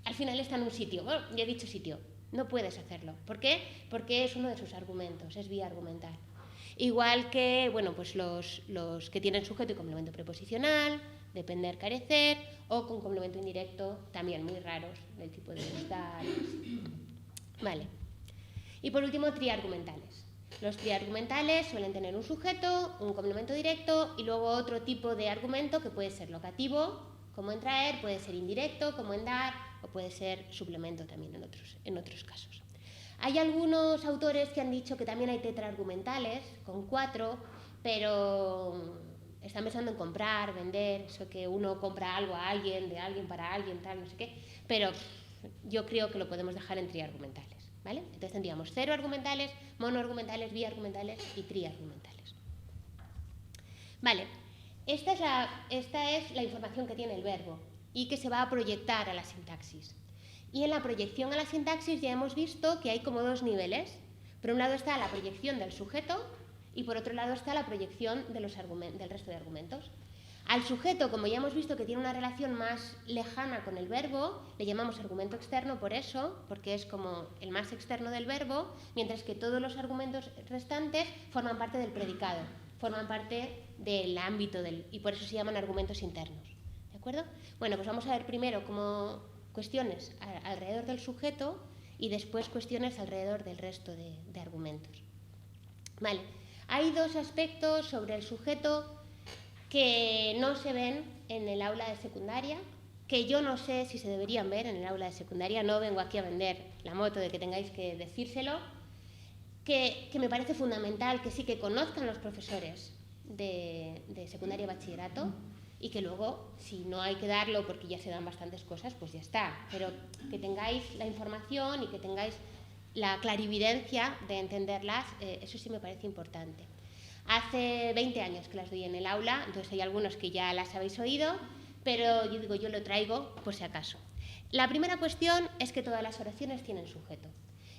al final está en un sitio. Bueno, ya he dicho sitio. No puedes hacerlo. ¿Por qué? Porque es uno de sus argumentos, es vía argumental. Igual que, bueno, pues los que tienen sujeto y complemento preposicional, depender, carecer, o con complemento indirecto, también muy raros, del tipo de gustar. Vale. Y por último, triargumentales. Los triargumentales suelen tener un sujeto, un complemento directo y luego otro tipo de argumento que puede ser locativo, como en traer, puede ser indirecto, como en dar, o puede ser suplemento también en otros casos. Hay algunos autores que han dicho que también hay tetraargumentales, con 4, pero están pensando en comprar, vender, eso que uno compra algo a alguien, de alguien para alguien, tal, no sé qué, pero yo creo que lo podemos dejar en triargumentales, ¿vale? Entonces tendríamos 0 argumentales, monoargumentales, biargumentales y triargumentales. Vale. Esta es la información que tiene el verbo y que se va a proyectar a la sintaxis. Y en la proyección a la sintaxis ya hemos visto que hay como 2 niveles. Por un lado está la proyección del sujeto y por otro lado está la proyección del resto de argumentos. Al sujeto, como ya hemos visto que tiene una relación más lejana con el verbo, le llamamos argumento externo por eso, porque es como el más externo del verbo, mientras que todos los argumentos restantes forman parte del predicado, forman parte del ámbito y por eso se llaman argumentos internos. ¿De acuerdo? Bueno, pues vamos a ver primero como cuestiones alrededor del sujeto y después cuestiones alrededor del resto de argumentos. Vale, hay 2 aspectos sobre el sujeto que no se ven en el aula de secundaria, que yo no sé si se deberían ver en el aula de secundaria, no vengo aquí a vender la moto de que tengáis que decírselo, que me parece fundamental que sí que conozcan los profesores de secundaria y bachillerato y que luego, si no hay que darlo porque ya se dan bastantes cosas, pues ya está, pero que tengáis la información y que tengáis la clarividencia de entenderlas, eso sí me parece importante. Hace 20 años que las doy en el aula, entonces hay algunos que ya las habéis oído, pero yo lo traigo por si acaso. La primera cuestión es que todas las oraciones tienen sujeto.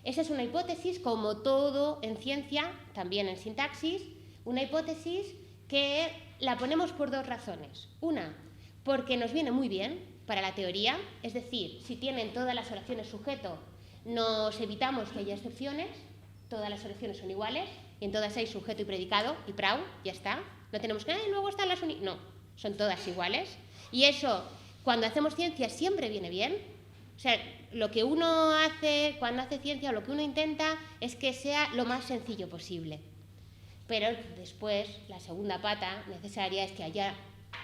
Esa es una hipótesis, como todo en ciencia, también en sintaxis, una hipótesis que la ponemos por 2 razones. Una, porque nos viene muy bien para la teoría, es decir, si tienen todas las oraciones sujeto, nos evitamos que haya excepciones, todas las oraciones son iguales, y en todas hay sujeto y predicado, y prau, ya está. No tenemos que, luego están las no, son todas iguales. Y eso, cuando hacemos ciencia, siempre viene bien. O sea, lo que uno hace cuando hace ciencia o lo que uno intenta es que sea lo más sencillo posible. Pero después, la segunda pata necesaria es que haya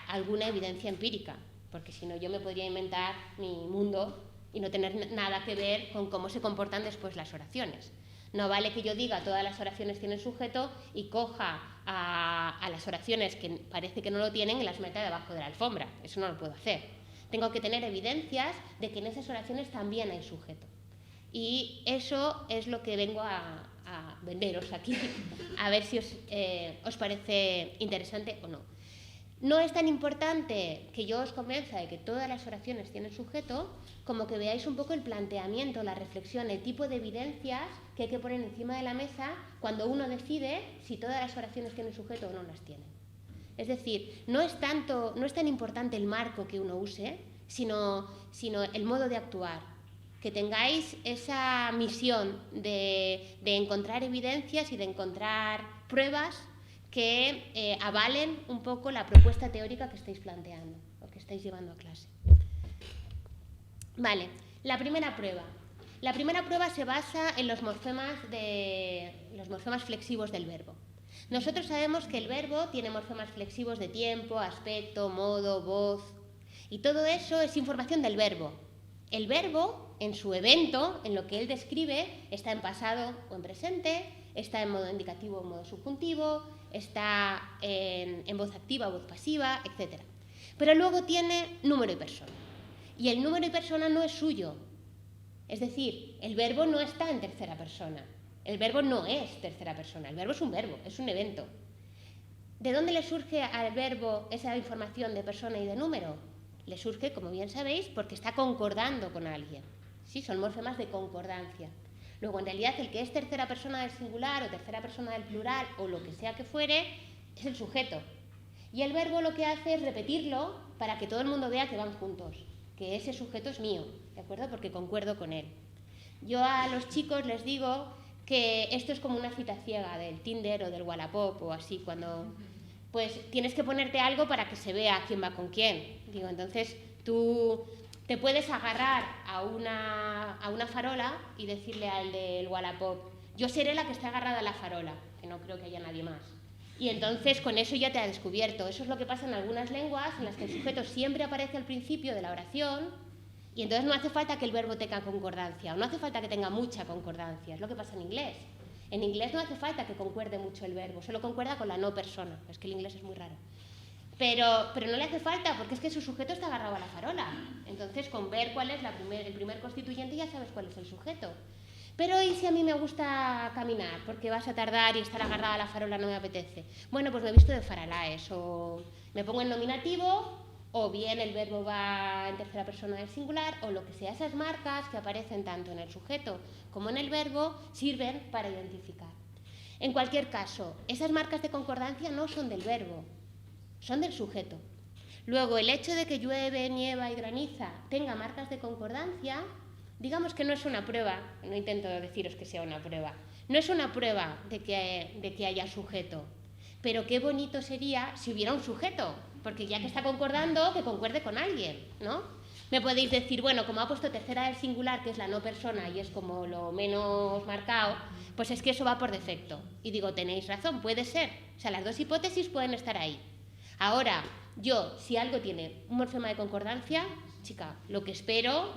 alguna evidencia empírica, porque si no yo me podría inventar mi mundo y no tener nada que ver con cómo se comportan después las oraciones. No vale que yo diga todas las oraciones tienen sujeto y coja a las oraciones que parece que no lo tienen y las meta debajo de la alfombra. Eso no lo puedo hacer. Tengo que tener evidencias de que en esas oraciones también hay sujeto. Y eso es lo que vengo a venderos aquí, a ver si os parece interesante o no. no es tan importante que yo os convenza de que todas las oraciones tienen sujeto, como que veáis un poco el planteamiento, la reflexión, el tipo de evidencias que hay que poner encima de la mesa cuando uno decide si todas las oraciones tienen sujeto o no las tienen. Es decir, no es tan importante el marco que uno use, sino el modo de actuar. Que tengáis esa misión de encontrar evidencias y de encontrar pruebas que avalen un poco la propuesta teórica que estáis planteando o que estáis llevando a clase. Vale, la primera prueba. La primera prueba se basa en los morfemas flexivos del verbo. Nosotros sabemos que el verbo tiene morfemas flexivos de tiempo, aspecto, modo, voz, y todo eso es información del verbo. El verbo, en su evento, en lo que él describe, está en pasado o en presente, está en modo indicativo o modo subjuntivo, está en voz activa o voz pasiva, etc. Pero luego tiene número y persona. Y el número y persona no es suyo. Es decir, el verbo no está en tercera persona. El verbo no es tercera persona. El verbo es un verbo, es un evento. ¿De dónde le surge al verbo esa información de persona y de número? Le surge, como bien sabéis, porque está concordando con alguien. Sí, son morfemas de concordancia. Luego, en realidad, el que es tercera persona del singular o tercera persona del plural o lo que sea que fuere, es el sujeto. Y el verbo lo que hace es repetirlo para que todo el mundo vea que van juntos, que ese sujeto es mío, ¿de acuerdo? Porque concuerdo con él. Yo a los chicos les digo que esto es como una cita ciega del Tinder o del Wallapop o así, cuando pues tienes que ponerte algo para que se vea quién va con quién. Digo, entonces tú te puedes agarrar a una farola y decirle al del Wallapop, yo seré la que esté agarrada a la farola, que no creo que haya nadie más. Y entonces con eso ya te ha descubierto. Eso es lo que pasa en algunas lenguas en las que el sujeto siempre aparece al principio de la oración y entonces no hace falta que el verbo tenga concordancia o no hace falta que tenga mucha concordancia. Es lo que pasa en inglés. En inglés no hace falta que concuerde mucho el verbo, solo concuerda con la no persona. Es que el inglés es muy raro. Pero no le hace falta porque es que su sujeto está agarrado a la farola. Entonces con ver cuál es el primer constituyente ya sabes cuál es el sujeto. Pero ¿y si a mí me gusta caminar? Porque vas a tardar y estar agarrada a la farola no me apetece. Bueno, pues me he visto de faralaes o me pongo en nominativo o bien el verbo va en tercera persona del singular o lo que sea. Esas marcas que aparecen tanto en el sujeto como en el verbo sirven para identificar. En cualquier caso, esas marcas de concordancia no son del verbo, son del sujeto. Luego, el hecho de que llueve, nieva y graniza tenga marcas de concordancia, digamos que no es una prueba, no intento deciros que sea una prueba, no es una prueba de que haya sujeto, pero qué bonito sería si hubiera un sujeto, porque ya que está concordando, que concuerde con alguien, ¿no? Me podéis decir, bueno, como ha puesto tercera del singular, que es la no persona y es como lo menos marcado, pues es que eso va por defecto. Y digo, tenéis razón, puede ser. O sea, las dos hipótesis pueden estar ahí. Ahora, yo, si algo tiene un morfema de concordancia, chica, lo que espero,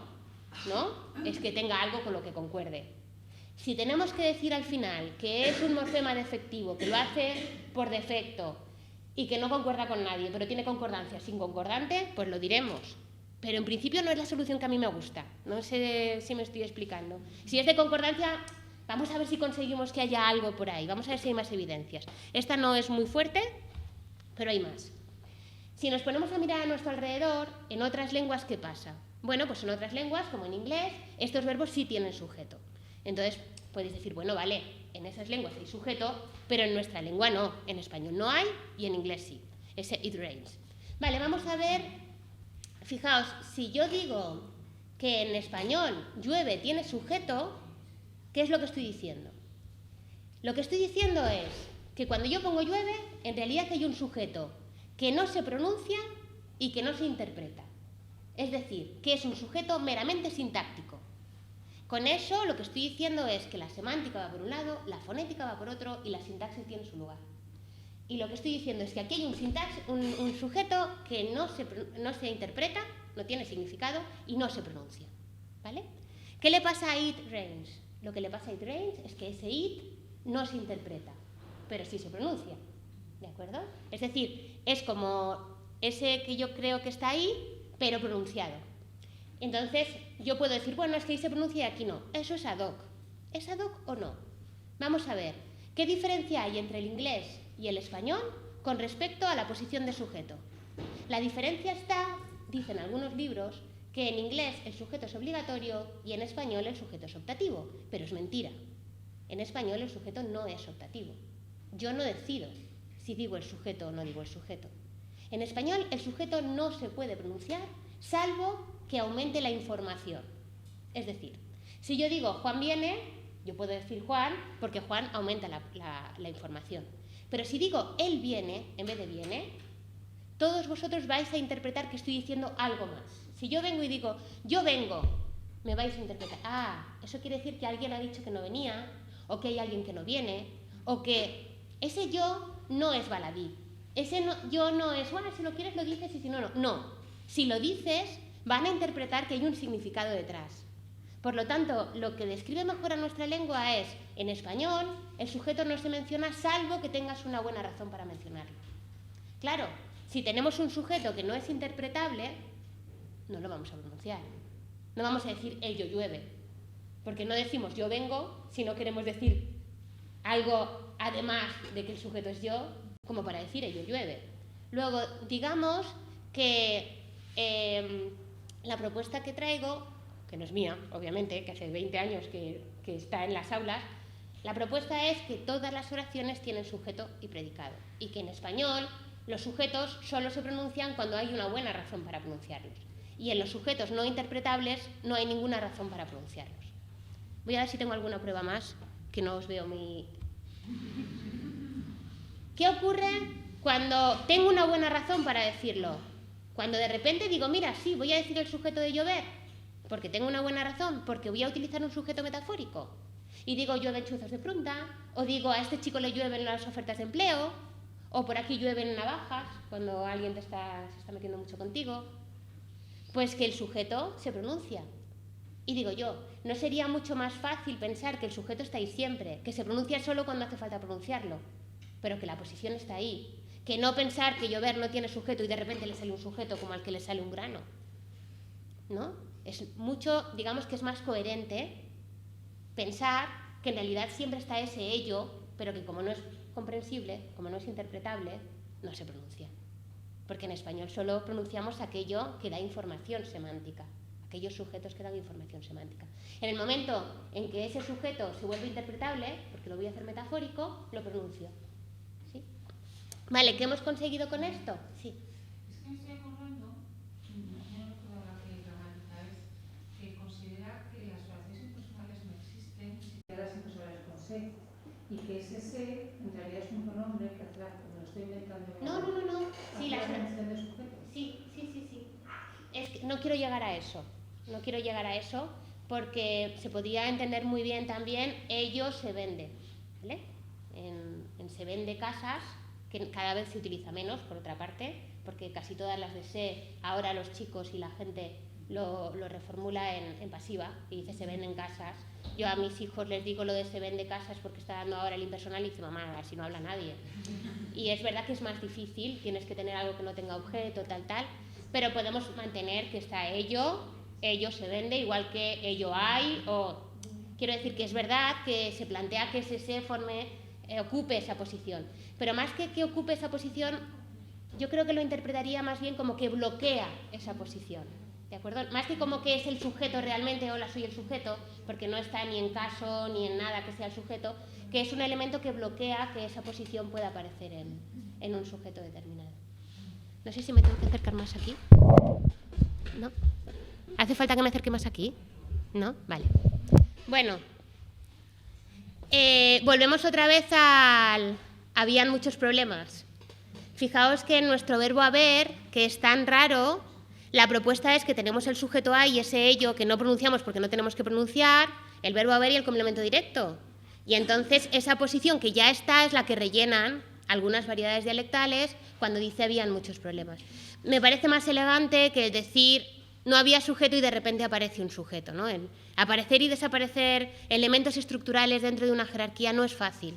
¿no?, es que tenga algo con lo que concuerde. Si tenemos que decir al final que es un morfema defectivo, que lo hace por defecto y que no concuerda con nadie, pero tiene concordancia sin concordante, pues lo diremos. Pero en principio no es la solución que a mí me gusta. No sé si me estoy explicando. Si es de concordancia, vamos a ver si conseguimos que haya algo por ahí. Vamos a ver si hay más evidencias. Esta no es muy fuerte, pero hay más. Si nos ponemos a mirar a nuestro alrededor, en otras lenguas, ¿qué pasa? Bueno, pues en otras lenguas, como en inglés, estos verbos sí tienen sujeto. Entonces, podéis decir, bueno, vale, en esas lenguas hay sujeto, pero en nuestra lengua no. En español no hay y en inglés sí. Ese it rains. Vale, vamos a ver, fijaos, si yo digo que en español llueve tiene sujeto, ¿qué es lo que estoy diciendo? Lo que estoy diciendo es que cuando yo pongo llueve, en realidad hay un sujeto que no se pronuncia y que no se interpreta. Es decir, que es un sujeto meramente sintáctico. Con eso lo que estoy diciendo es que la semántica va por un lado, la fonética va por otro y la sintaxis tiene su lugar. Y lo que estoy diciendo es que aquí hay un sujeto que no se interpreta, no tiene significado y no se pronuncia. ¿Vale? ¿Qué le pasa a it rains? Lo que le pasa a it rains es que ese it no se interpreta, pero sí se pronuncia. ¿De acuerdo? Es decir, es como ese que yo creo que está ahí, pero pronunciado. Entonces, yo puedo decir, bueno, es que ahí se pronuncia y aquí no. Eso es ad hoc. ¿Es ad hoc o no? Vamos a ver, ¿qué diferencia hay entre el inglés y el español con respecto a la posición de sujeto? La diferencia está, dicen algunos libros, que en inglés el sujeto es obligatorio y en español el sujeto es optativo, pero es mentira. En español el sujeto no es optativo. Yo no decido si digo el sujeto o no digo el sujeto. En español el sujeto no se puede pronunciar salvo que aumente la información. Es decir, si yo digo Juan viene, yo puedo decir Juan porque Juan aumenta la información. Pero si digo él viene en vez de viene, todos vosotros vais a interpretar que estoy diciendo algo más. Si yo vengo y digo yo vengo, me vais a interpretar, eso quiere decir que alguien ha dicho que no venía, o que hay alguien que no viene, o que ese yo no es baladí. Ese yo no es, bueno, si lo quieres lo dices y si no, no. No, si lo dices van a interpretar que hay un significado detrás. Por lo tanto, lo que describe mejor a nuestra lengua es, en español, el sujeto no se menciona salvo que tengas una buena razón para mencionarlo. Claro, si tenemos un sujeto que no es interpretable, no lo vamos a pronunciar. No vamos a decir ello llueve, porque no decimos yo vengo si no queremos decir algo además de que el sujeto es yo, como para decir ello llueve. Luego, digamos que la propuesta que traigo, que no es mía, obviamente, que hace 20 años que está en las aulas, la propuesta es que todas las oraciones tienen sujeto y predicado, y que en español los sujetos solo se pronuncian cuando hay una buena razón para pronunciarlos. Y en los sujetos no interpretables no hay ninguna razón para pronunciarlos. Voy a ver si tengo alguna prueba más, que no os veo muy... ¿Qué ocurre cuando tengo una buena razón para decirlo? Cuando de repente digo, mira, sí, voy a decir el sujeto de llover, porque tengo una buena razón, porque voy a utilizar un sujeto metafórico. Y digo, llueven chuzos de fruta, o digo, a este chico le llueven las ofertas de empleo, o por aquí llueven navajas, cuando alguien se está metiendo mucho contigo. Pues que el sujeto se pronuncia. Y digo yo, ¿no sería mucho más fácil pensar que el sujeto está ahí siempre, que se pronuncia solo cuando hace falta pronunciarlo, pero que la posición está ahí? Que no pensar que llover no tiene sujeto y de repente le sale un sujeto como al que le sale un grano. ¿No? Es mucho, digamos que es más coherente pensar que en realidad siempre está ese ello, pero que como no es comprensible, como no es interpretable, no se pronuncia. Porque en español solo pronunciamos aquello que da información semántica, aquellos sujetos que dan información semántica. En el momento en que ese sujeto se vuelve interpretable, porque lo voy a hacer metafórico, lo pronuncio. ¿Sí? Vale, ¿qué hemos conseguido con esto? Sí.
Es que me estoy acordando, no recuerdo ahora qué gramática es, que considera que las oraciones impersonales no existen, si las impersonales con se, y que ese se en realidad es un pronombre que hace como lo estoy inventando.
No. Sí,
la mención de sujeto.
Sí. Es que no quiero llegar a eso. No quiero llegar a eso porque se podría entender muy bien también ello se vende. ¿Vale? En se vende casas, que cada vez se utiliza menos, por otra parte, porque casi todas las de se, ahora los chicos y la gente lo reformula en pasiva y dice se venden casas. Yo a mis hijos les digo lo de se vende casas porque está dando ahora el impersonal y dice mamá, así no habla nadie. Y es verdad que es más difícil, tienes que tener algo que no tenga objeto, tal, pero podemos mantener que está ello se vende, igual que ello hay, o quiero decir que es verdad que se plantea que ese se ocupe esa posición, pero más que ocupe esa posición, yo creo que lo interpretaría más bien como que bloquea esa posición, ¿de acuerdo? Más que como que es el sujeto realmente, hola soy el sujeto, porque no está ni en caso ni en nada que sea el sujeto, que es un elemento que bloquea que esa posición pueda aparecer en un sujeto determinado. No sé si me tengo que acercar más aquí. ¿No? ¿Hace falta que me acerque más aquí? ¿No? Vale. Bueno, volvemos otra vez al... Habían muchos problemas. Fijaos que en nuestro verbo haber, que es tan raro, la propuesta es que tenemos el sujeto a y ese ello que no pronunciamos porque no tenemos que pronunciar, el verbo haber y el complemento directo. Y entonces esa posición que ya está es la que rellenan algunas variedades dialectales cuando dice habían muchos problemas. Me parece más elegante que decir no había sujeto y de repente aparece un sujeto, ¿no? El aparecer y desaparecer elementos estructurales dentro de una jerarquía no es fácil.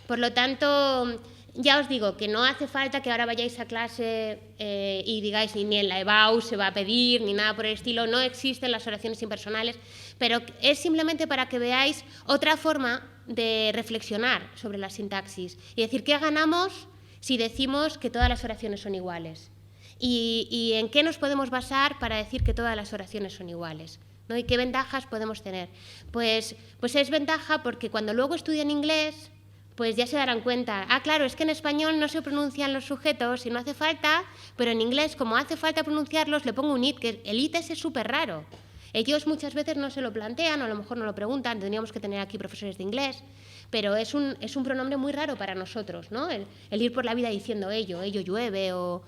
Por lo tanto, ya os digo que no hace falta que ahora vayáis a clase y digáis ni en la EBAU se va a pedir, ni nada por el estilo, no existen las oraciones impersonales, pero es simplemente para que veáis otra forma de reflexionar sobre la sintaxis y decir qué ganamos si decimos que todas las oraciones son iguales. y en qué nos podemos basar para decir que todas las oraciones son iguales, ¿no? ¿Y qué ventajas podemos tener? Pues es ventaja porque cuando luego estudian inglés, pues ya se darán cuenta, claro, es que en español no se pronuncian los sujetos y no hace falta, pero en inglés, como hace falta pronunciarlos, le pongo un it, que el it es súper raro. Ellos muchas veces no se lo plantean, o a lo mejor no lo preguntan, tendríamos que tener aquí profesores de inglés, pero es un pronombre muy raro para nosotros, ¿no? El ir por la vida diciendo ello llueve o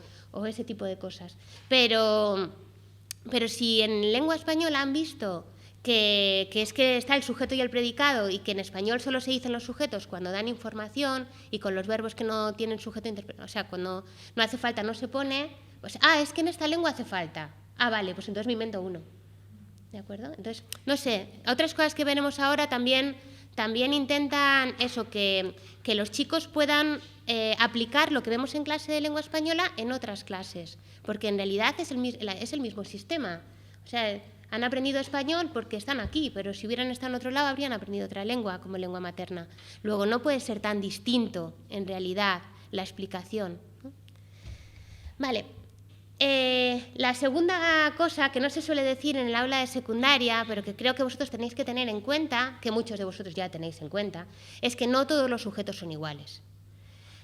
ese tipo de cosas. Pero si en lengua española han visto que es que está el sujeto y el predicado y que en español solo se dicen los sujetos cuando dan información y con los verbos que no tienen sujeto, o sea, cuando no hace falta no se pone, pues, es que en esta lengua hace falta. Vale, pues entonces me invento uno. ¿De acuerdo? Entonces, no sé, otras cosas que veremos ahora también intentan eso, que los chicos puedan aplicar lo que vemos en clase de lengua española en otras clases, porque en realidad es el mismo sistema. O sea, han aprendido español porque están aquí, pero si hubieran estado en otro lado habrían aprendido otra lengua como lengua materna. Luego, no puede ser tan distinto, en realidad, la explicación, ¿no? Vale. La segunda cosa que no se suele decir en el aula de secundaria, pero que creo que vosotros tenéis que tener en cuenta, que muchos de vosotros ya tenéis en cuenta, es que no todos los sujetos son iguales.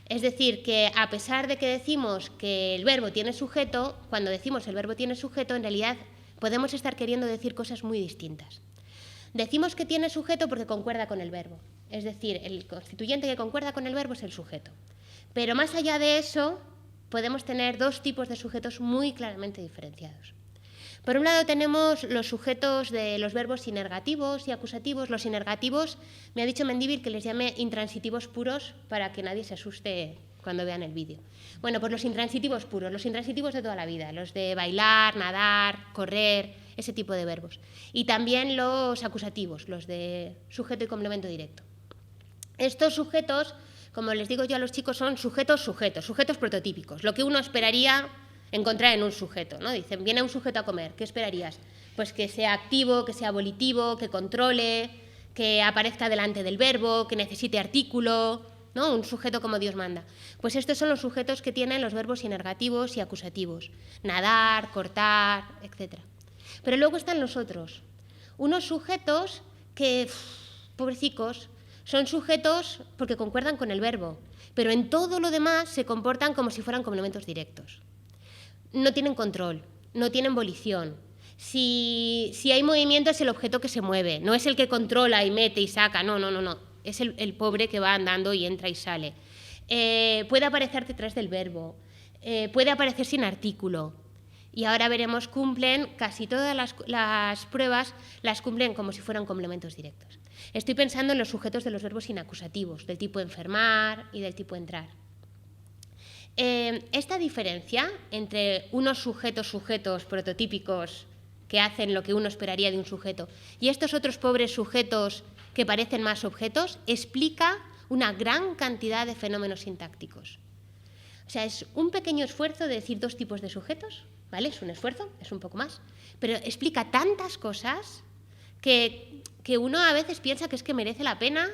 Es decir, que a pesar de que decimos que el verbo tiene sujeto, cuando decimos el verbo tiene sujeto, en realidad podemos estar queriendo decir cosas muy distintas. Decimos que tiene sujeto porque concuerda con el verbo. Es decir, el constituyente que concuerda con el verbo es el sujeto. Pero más allá de eso, podemos tener dos tipos de sujetos muy claramente diferenciados. Por un lado tenemos los sujetos de los verbos sinergativos y acusativos. Los sinergativos, me ha dicho Mendívil que les llame intransitivos puros para que nadie se asuste cuando vean el vídeo. Bueno, pues los intransitivos puros, los intransitivos de toda la vida, los de bailar, nadar, correr, ese tipo de verbos. Y también los acusativos, los de sujeto y complemento directo. Estos sujetos, como les digo yo a los chicos, son sujetos prototípicos, lo que uno esperaría encontrar en un sujeto, ¿no? Dicen, viene un sujeto a comer, ¿qué esperarías? Pues que sea activo, que sea volitivo, que controle, que aparezca delante del verbo, que necesite artículo, ¿no? Un sujeto como Dios manda. Pues estos son los sujetos que tienen los verbos sinergativos y acusativos, nadar, cortar, etc. Pero luego están los otros, unos sujetos que, pobrecicos, son sujetos porque concuerdan con el verbo, pero en todo lo demás se comportan como si fueran complementos directos. No tienen control, no tienen volición. Si hay movimiento es el objeto que se mueve, no es el que controla y mete y saca, no. Es el pobre que va andando y entra y sale. Puede aparecer detrás del verbo, puede aparecer sin artículo. Y ahora veremos, cumplen casi todas las pruebas, las cumplen como si fueran complementos directos. Estoy pensando en los sujetos de los verbos inacusativos, del tipo enfermar y del tipo entrar. Esta diferencia entre unos sujetos prototípicos que hacen lo que uno esperaría de un sujeto y estos otros pobres sujetos que parecen más objetos, explica una gran cantidad de fenómenos sintácticos. O sea, es un pequeño esfuerzo de decir dos tipos de sujetos, ¿vale? Es un esfuerzo, es un poco más, pero explica tantas cosas que uno a veces piensa que es que merece la pena,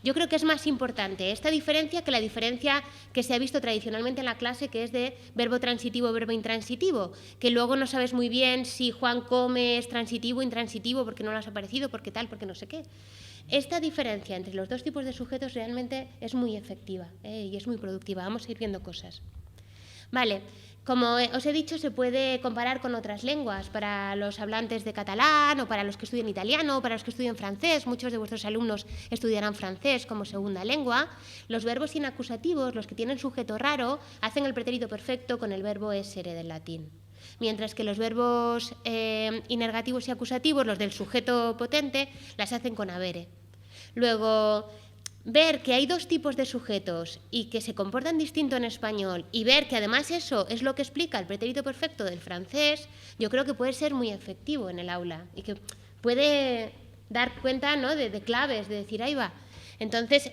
yo creo que es más importante esta diferencia que la diferencia que se ha visto tradicionalmente en la clase, que es de verbo transitivo, verbo intransitivo, que luego no sabes muy bien si Juan come es transitivo o intransitivo porque no lo has aparecido, porque tal, porque no sé qué. Esta diferencia entre los dos tipos de sujetos realmente es muy efectiva y es muy productiva. Vamos a ir viendo cosas. Vale. Como os he dicho, se puede comparar con otras lenguas, para los hablantes de catalán o para los que estudian italiano o para los que estudian francés. Muchos de vuestros alumnos estudiarán francés como segunda lengua. Los verbos inacusativos, los que tienen sujeto raro, hacen el pretérito perfecto con el verbo essere del latín. Mientras que los verbos inergativos y acusativos, los del sujeto potente, las hacen con avere. Luego, ver que hay dos tipos de sujetos y que se comportan distinto en español y ver que además eso es lo que explica el pretérito perfecto del francés, yo creo que puede ser muy efectivo en el aula y que puede dar cuenta, ¿no?, de claves, de decir, ahí va. Entonces,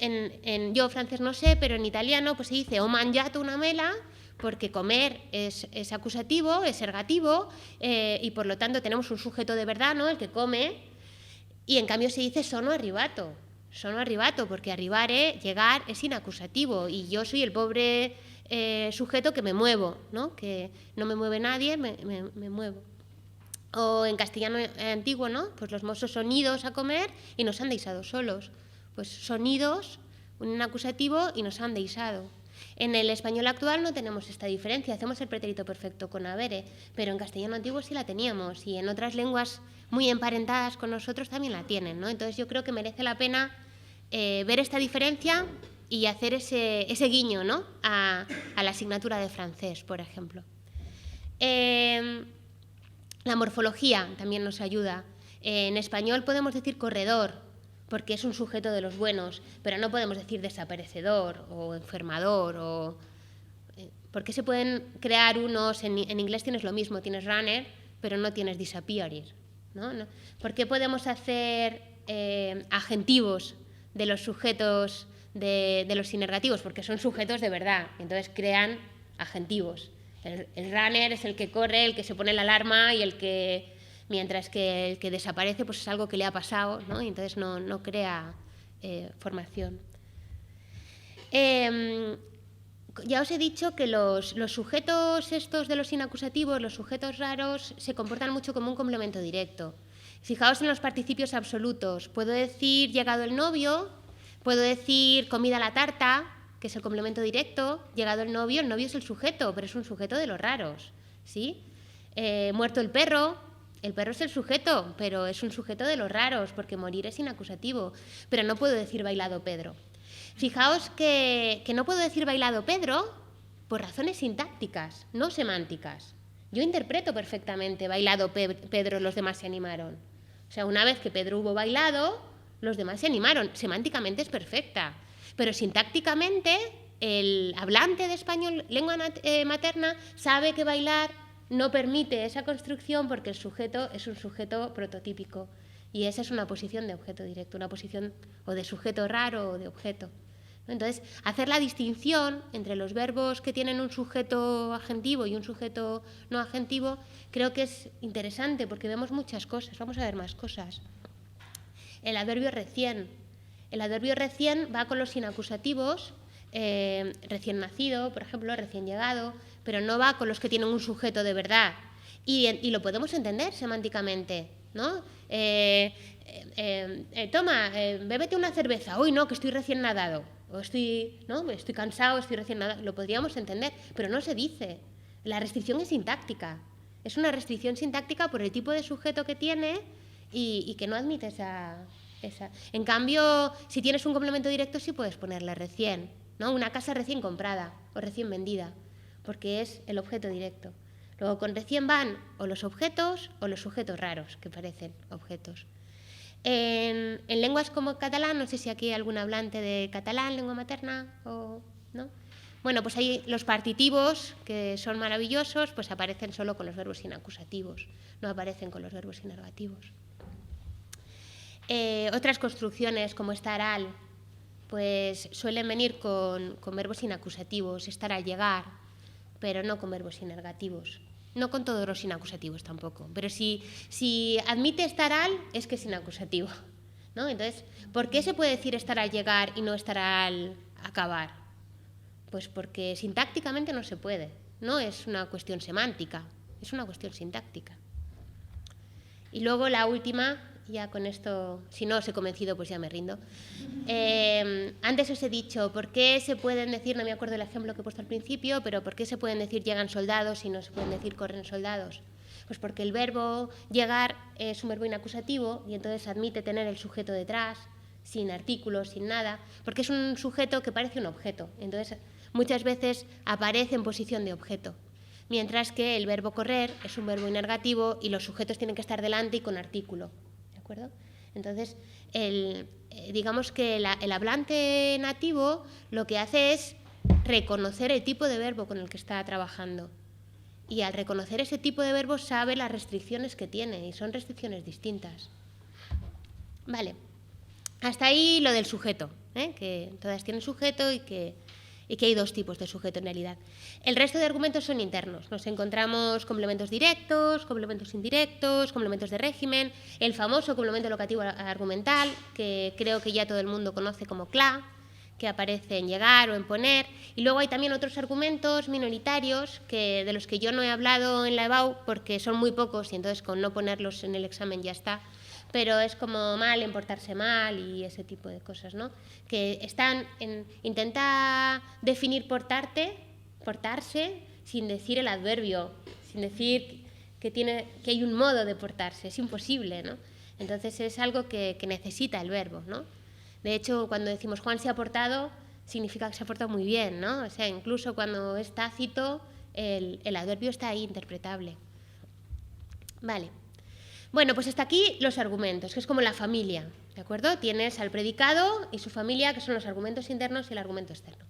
yo francés no sé, pero en italiano pues se dice ho mangiato una mela, porque comer es acusativo, es ergativo, y por lo tanto tenemos un sujeto de verdad, ¿no?, el que come, y en cambio se dice sono arrivato, porque arrivare, llegar, es inacusativo, y yo soy el pobre sujeto que me muevo, ¿no? Que no me mueve nadie, me muevo. O en castellano antiguo, ¿no? Pues los mozos son idos a comer y nos han deixado solos. Pues son idos, un acusativo, y nos han deixado. En el español actual no tenemos esta diferencia, hacemos el pretérito perfecto con habere, pero en castellano antiguo sí la teníamos, y en otras lenguas muy emparentadas con nosotros también la tienen, ¿no? Entonces yo creo que merece la pena ver esta diferencia y hacer ese guiño, ¿no? a la asignatura de francés, por ejemplo. La morfología también nos ayuda. En español podemos decir corredor, porque es un sujeto de los buenos, pero no podemos decir desaparecedor o enfermador. ¿Por qué se pueden crear unos? En inglés tienes lo mismo, tienes runner, pero no tienes disappearer, ¿no? ¿Por qué podemos hacer agentivos de los sujetos de los sinergativos? Porque son sujetos de verdad, entonces crean agentivos. El runner es el que corre, el que se pone la alarma, y mientras que el que desaparece pues es algo que le ha pasado, ¿no? Y entonces no crea formación. Ya os he dicho que los sujetos estos de los inacusativos, los sujetos raros, se comportan mucho como un complemento directo. Fijaos en los participios absolutos. Puedo decir llegado el novio, puedo decir comida a la tarta, que es el complemento directo. Llegado el novio es el sujeto, pero es un sujeto de los raros, ¿sí? Muerto el perro es el sujeto, pero es un sujeto de los raros, porque morir es inacusativo. Pero no puedo decir bailado Pedro. Fijaos que no puedo decir bailado Pedro por razones sintácticas, no semánticas. Yo interpreto perfectamente bailado Pedro, los demás se animaron. O sea, una vez que Pedro hubo bailado, los demás se animaron. Semánticamente es perfecta. Pero sintácticamente, el hablante de español, lengua materna, sabe que bailar no permite esa construcción porque el sujeto es un sujeto prototípico. Y esa es una posición de objeto directo, una posición o de sujeto raro o de objeto. Entonces, hacer la distinción entre los verbos que tienen un sujeto agentivo y un sujeto no agentivo creo que es interesante porque vemos muchas cosas. Vamos a ver más cosas. El adverbio recién. El adverbio recién va con los inacusativos, recién nacido, por ejemplo, recién llegado, pero no va con los que tienen un sujeto de verdad. Y lo podemos entender semánticamente, ¿no? Toma, bébete una cerveza. Uy, no, que estoy recién nadado. O estoy cansado, estoy recién nadado. Lo podríamos entender, pero no se dice. La restricción es sintáctica. Es una restricción sintáctica por el tipo de sujeto que tiene y que no admite esa. En cambio, si tienes un complemento directo sí puedes ponerle recién, ¿no? Una casa recién comprada o recién vendida, porque es el objeto directo. Luego con recién van o los objetos o los sujetos raros, que parecen objetos. En lenguas como catalán, no sé si aquí hay algún hablante de catalán, lengua materna, o no. Bueno, pues ahí los partitivos, que son maravillosos, pues aparecen solo con los verbos inacusativos, no aparecen con los verbos inergativos. Otras construcciones como estar al, pues suelen venir con verbos inacusativos, estar al llegar, pero no con verbos inergativos. No con todos los inacusativos tampoco, pero si admite estar al, es que es inacusativo, ¿no? Entonces, ¿por qué se puede decir estar al llegar y no estar al acabar? Pues porque sintácticamente no se puede, no es una cuestión semántica, es una cuestión sintáctica. Y luego la última, ya con esto, si no os he convencido, pues ya me rindo. Antes os he dicho, ¿por qué se pueden decir, no me acuerdo el ejemplo que he puesto al principio, pero ¿por qué se pueden decir llegan soldados y no se pueden decir corren soldados? Pues porque el verbo llegar es un verbo inacusativo y entonces admite tener el sujeto detrás, sin artículos, sin nada, porque es un sujeto que parece un objeto. Entonces, muchas veces aparece en posición de objeto. Mientras que el verbo correr es un verbo inergativo y los sujetos tienen que estar delante y con artículo. ¿De acuerdo? Entonces, digamos que el hablante nativo lo que hace es reconocer el tipo de verbo con el que está trabajando. Y al reconocer ese tipo de verbo sabe las restricciones que tiene y son restricciones distintas. Vale. Hasta ahí lo del sujeto, que todas tienen sujeto y que hay dos tipos de sujeto en realidad. El resto de argumentos son internos. Nos encontramos complementos directos, complementos indirectos, complementos de régimen, el famoso complemento locativo argumental, que creo que ya todo el mundo conoce como CLA, que aparece en llegar o en poner. Y luego hay también otros argumentos minoritarios de los que yo no he hablado en la EBAU porque son muy pocos y entonces con no ponerlos en el examen ya está. Pero es como mal en portarse mal y ese tipo de cosas, ¿no? Que están intenta definir portarse sin decir el adverbio, sin decir que hay un modo de portarse, es imposible, ¿no? Entonces es algo que necesita el verbo, ¿no? De hecho, cuando decimos Juan se ha portado, significa que se ha portado muy bien, ¿no? O sea, incluso cuando es tácito, el adverbio está ahí interpretable. Vale. Bueno, pues hasta aquí los argumentos, que es como la familia, ¿de acuerdo? Tienes al predicado y su familia, que son los argumentos internos y el argumento externo.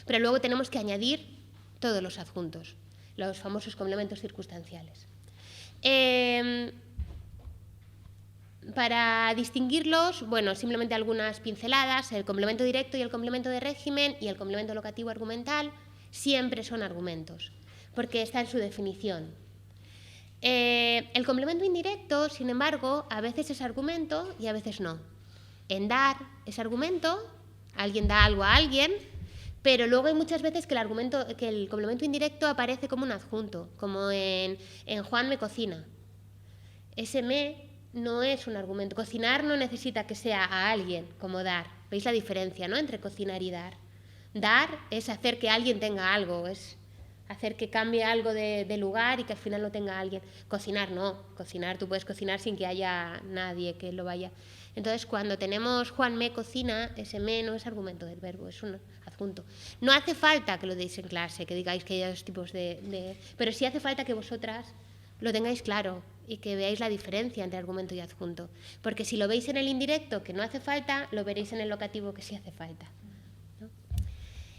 Pero luego tenemos que añadir todos los adjuntos, los famosos complementos circunstanciales. Para distinguirlos, bueno, simplemente algunas pinceladas. El complemento directo y el complemento de régimen y el complemento locativo argumental siempre son argumentos, porque está en su definición. El complemento indirecto, sin embargo, a veces es argumento y a veces no. En dar es argumento, alguien da algo a alguien, pero luego hay muchas veces que el complemento indirecto aparece como un adjunto, como en Juan me cocina. Ese me no es un argumento. Cocinar no necesita que sea a alguien, como dar. ¿Veis la diferencia, no?, entre cocinar y dar? Dar es hacer que alguien tenga algo, es hacer que cambie algo de lugar y que al final lo tenga alguien. Cocinar no. Cocinar, tú puedes cocinar sin que haya nadie que lo vaya. Entonces, cuando tenemos Juan me cocina, ese me no es argumento del verbo, es un adjunto. No hace falta que lo deis en clase, que digáis que hay dos tipos pero sí hace falta que vosotras lo tengáis claro y que veáis la diferencia entre argumento y adjunto. Porque si lo veis en el indirecto, que no hace falta, lo veréis en el locativo, que sí hace falta, ¿no?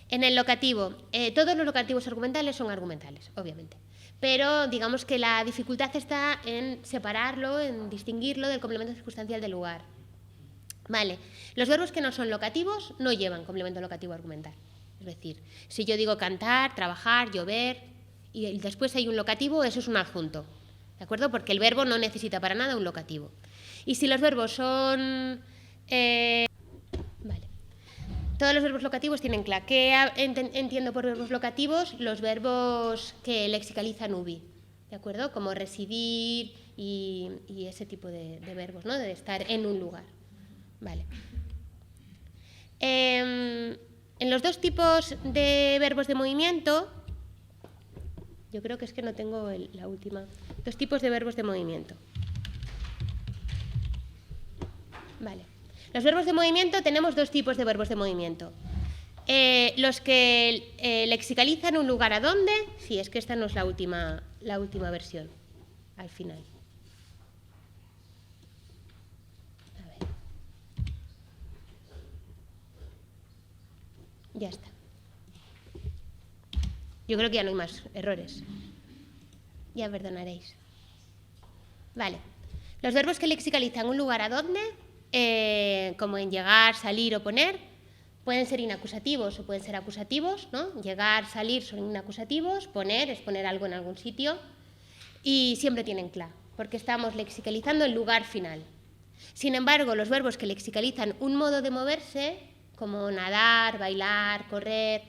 En el locativo, todos los locativos argumentales son argumentales, obviamente. Pero digamos que la dificultad está en separarlo, en distinguirlo del complemento circunstancial del lugar. Vale, los verbos que no son locativos no llevan complemento locativo argumental. Es decir, si yo digo cantar, trabajar, llover, y después hay un locativo, eso es un adjunto, ¿de acuerdo? Porque el verbo no necesita para nada un locativo. Y si los verbos son... vale. Todos los verbos locativos tienen CLA. ¿Qué entiendo por verbos locativos? Los verbos que lexicalizan ubi, ¿de acuerdo? Como residir y ese tipo de verbos, ¿no? De estar en un lugar. Vale. En los dos tipos de verbos de movimiento, yo creo que es que no tengo la última. Dos tipos de verbos de movimiento. Vale. Los verbos de movimiento, tenemos dos tipos de verbos de movimiento. Los que lexicalizan un lugar a dónde, sí, es que esta no es la última versión, al final. A ver. Ya está. Yo creo que ya no hay más errores. Ya perdonaréis. Vale. Los verbos que lexicalizan un lugar a dónde, como en llegar, salir o poner, pueden ser inacusativos o pueden ser acusativos, ¿no? Llegar, salir son inacusativos, poner es poner algo en algún sitio, y siempre tienen CLA, porque estamos lexicalizando el lugar final. Sin embargo, los verbos que lexicalizan un modo de moverse, como nadar, bailar, correr,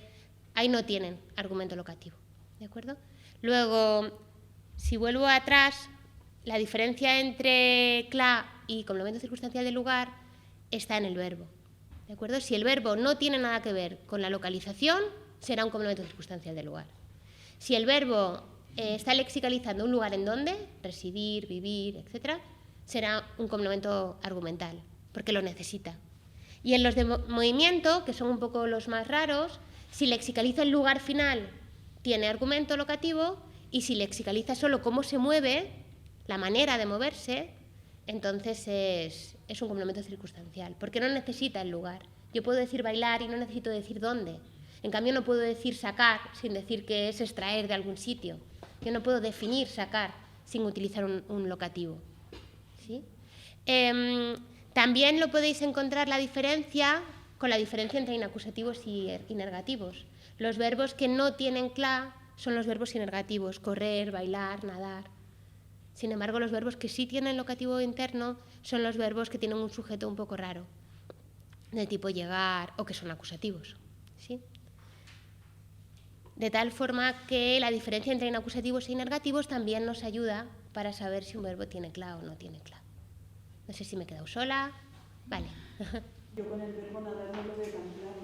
ahí no tienen argumento locativo, ¿de acuerdo? Luego, si vuelvo atrás, la diferencia entre CLA y complemento circunstancial del lugar está en el verbo, ¿de acuerdo? Si el verbo no tiene nada que ver con la localización, será un complemento circunstancial del lugar. Si el verbo está lexicalizando un lugar en donde, residir, vivir, etc., será un complemento argumental, porque lo necesita. Y en los de movimiento, que son un poco los más raros, si lexicaliza el lugar final, tiene argumento locativo, y si lexicaliza solo cómo se mueve, la manera de moverse, entonces es un complemento circunstancial, porque no necesita el lugar. Yo puedo decir bailar y no necesito decir dónde. En cambio, no puedo decir sacar sin decir que es extraer de algún sitio. Yo no puedo definir sacar sin utilizar un locativo, ¿sí? También lo podéis encontrar con la diferencia entre inacusativos y inergativos. Los verbos que no tienen CLA son los verbos inergativos, correr, bailar, nadar. Sin embargo, los verbos que sí tienen locativo interno son los verbos que tienen un sujeto un poco raro. del tipo llegar o que son acusativos, ¿sí? De tal forma que la diferencia entre inacusativos e inergativos también nos ayuda para saber si un verbo tiene cla o no tiene cla. No sé si me he quedado sola. Vale.
Yo con el verbo nadar no lo veo tan claro.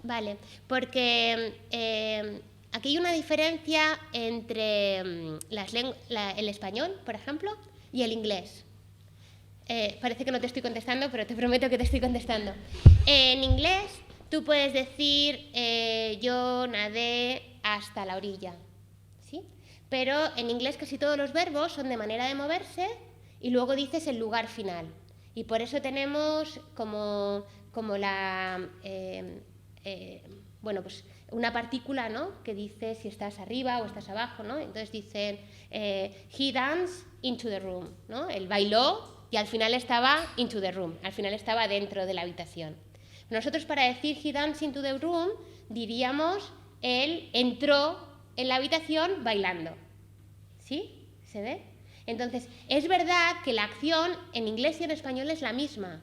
Vale, porque aquí hay una diferencia entre el español, por ejemplo, y el inglés. Parece que no te estoy contestando, pero te prometo que te estoy contestando. En inglés, tú puedes decir yo nadé hasta la orilla, ¿sí? Pero en inglés casi todos los verbos son de manera de moverse y luego dices el lugar final. Y por eso tenemos como la... bueno, pues una partícula, ¿no?, que dice si estás arriba o estás abajo, ¿no? Entonces dicen he danced into the room, ¿no? Él bailó y al final estaba into the room, al final estaba dentro de la habitación. Nosotros para decir he danced into the room diríamos él entró en la habitación bailando. ¿Sí? ¿Se ve? Entonces, es verdad que la acción en inglés y en español es la misma.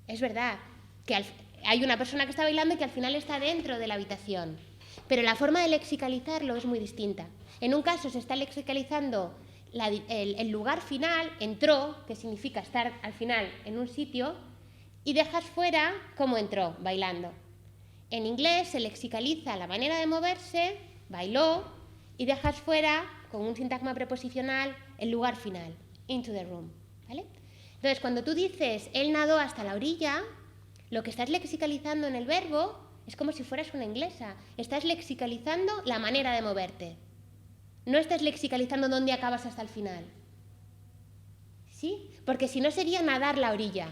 Es verdad que hay una persona que está bailando y que al final está dentro de la habitación. Pero la forma de lexicalizarlo es muy distinta. En un caso se está lexicalizando el lugar final, entró, que significa estar al final en un sitio, y dejas fuera cómo entró, bailando. En inglés se lexicaliza la manera de moverse, bailó, y dejas fuera, con un sintagma preposicional, el lugar final, into the room. ¿Vale? Entonces, cuando tú dices él nadó hasta la orilla, lo que estás lexicalizando en el verbo es como si fueras una inglesa. Estás lexicalizando la manera de moverte. No estás lexicalizando dónde acabas hasta el final. ¿Sí? Porque si no sería nadar la orilla.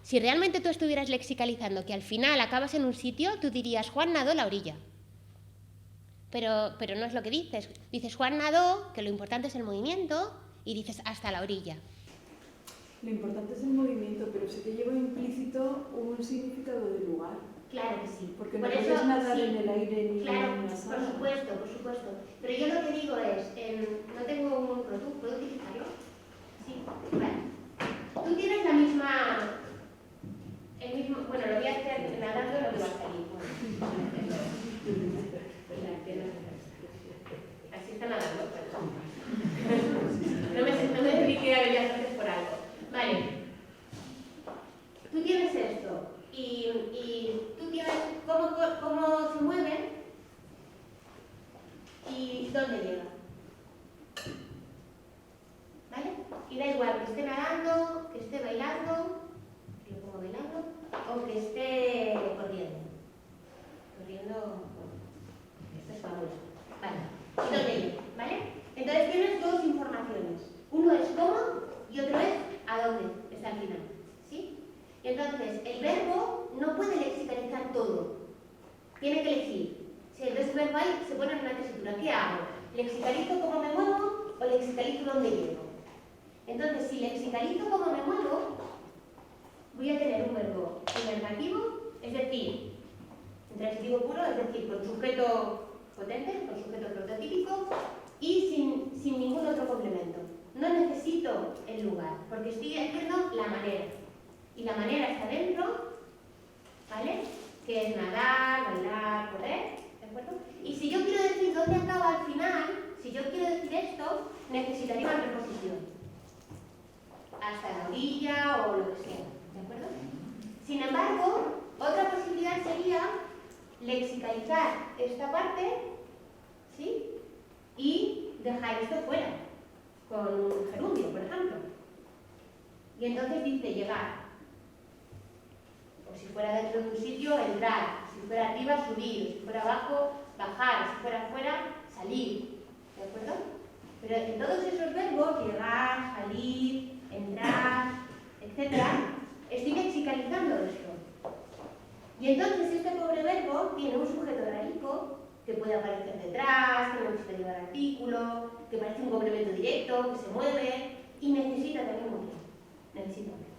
Si realmente tú estuvieras lexicalizando que al final acabas en un sitio, tú dirías Juan nadó la orilla. Pero no es lo que dices. Dices Juan nadó, que lo importante es el movimiento, y dices hasta la orilla.
Lo importante es el movimiento, pero sí que lleva implícito un significado de lugar.
Claro que sí.
Porque no puedes nadar
sí,
en el aire ni
claro,
en una sala.
por supuesto. Pero yo lo que digo es, no tengo un producto, ¿puedo utilizarlo? Sí, vale. Tú tienes la misma, bueno, lo voy a hacer nadando, lo que va a salir. Así está nadando, no me dediqué a Bellas Artes por algo. Vale. Tú tienes esto y tú tienes cómo se mueve y dónde llega. ¿Vale? Y da igual que esté nadando, que esté bailando, que lo pongo bailando, o que esté corriendo. Esto es famoso. Vale. ¿Y dónde llega? ¿Vale? Entonces tienes dos informaciones. Uno es cómo y otro es a dónde está al final. ¿Sí? Y entonces el verbo no puede lexicalizar todo. Tiene que elegir. Si el verbo ahí se pone en una tesitura, ¿qué hago? ¿Lexicalizo cómo me muevo o lexicalizo dónde llego? Entonces, si lexicalizo cómo me muevo, voy a tener un verbo inergativo, es decir, intransitivo puro, es decir, con sujeto potente, con sujeto prototípico y sin ningún otro complemento. No necesito el lugar, porque estoy haciendo la manera. Y la manera está dentro, ¿vale? Que es nadar, bailar, correr, ¿de acuerdo? Y si yo quiero decir dónde acaba al final, si yo quiero decir esto, necesitaría una preposición. Hasta la orilla o lo que sea, ¿de acuerdo? Sin embargo, otra posibilidad sería lexicalizar esta parte, ¿sí? Y dejar esto fuera, con un gerundio, por ejemplo. Y entonces dice llegar. O si fuera dentro de un sitio, entrar. Si fuera arriba, subir. Si fuera abajo, bajar. Si fuera afuera, salir. ¿De acuerdo? Pero en todos esos verbos, llegar, salir, entrar, etc., estoy lexicalizando esto. Y entonces este pobre verbo tiene un sujeto gradico que puede aparecer detrás, que no necesita llevar artículo, que parece un complemento directo, que se mueve y necesita también mover. Necesita mover.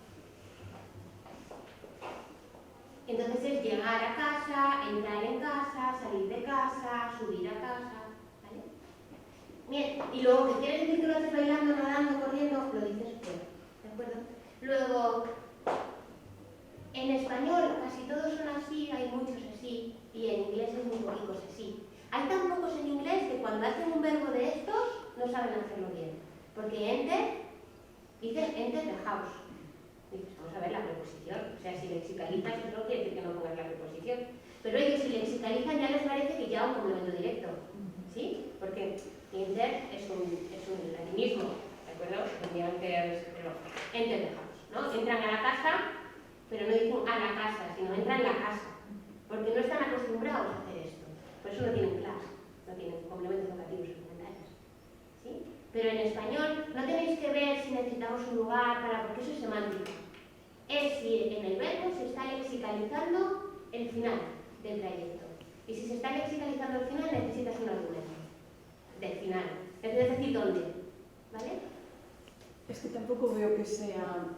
Entonces es llegar a casa, entrar en casa, salir de casa, subir a casa. ¿Vale? Bien, y luego que quieres decir que lo haces bailando, nadando, corriendo, lo dices fuera. ¿De acuerdo? Luego, En español casi todos son así, hay muchos así, y en inglés hay muy poquitos así. Hay tan pocos en inglés que cuando hacen un verbo de estos no saben hacerlo bien. Porque dicen enter the house. Dices, vamos a ver la preposición. O sea, si lexicalizas, eso no quiere decir que no pongas la preposición. Pero ellos si lexicalizan ya les parece que ya un complemento directo. ¿Sí? Porque enter es un latinismo. ¿De acuerdo? Enter the house. ¿No? Entran a la casa, pero no dicen a la casa, sino entran en la casa. Porque no están acostumbrados a hacer esto. Por eso no tienen clase, no tienen complementos vocativos secundarios. ¿Sí? Pero en español no tenéis que ver si necesitamos un lugar porque eso es semántica. Es si en el verbo se está lexicalizando el final del trayecto. Y si se está lexicalizando el final, necesitas un argumento del final. Necesitas decir dónde. ¿Vale?
Es que tampoco veo que sea...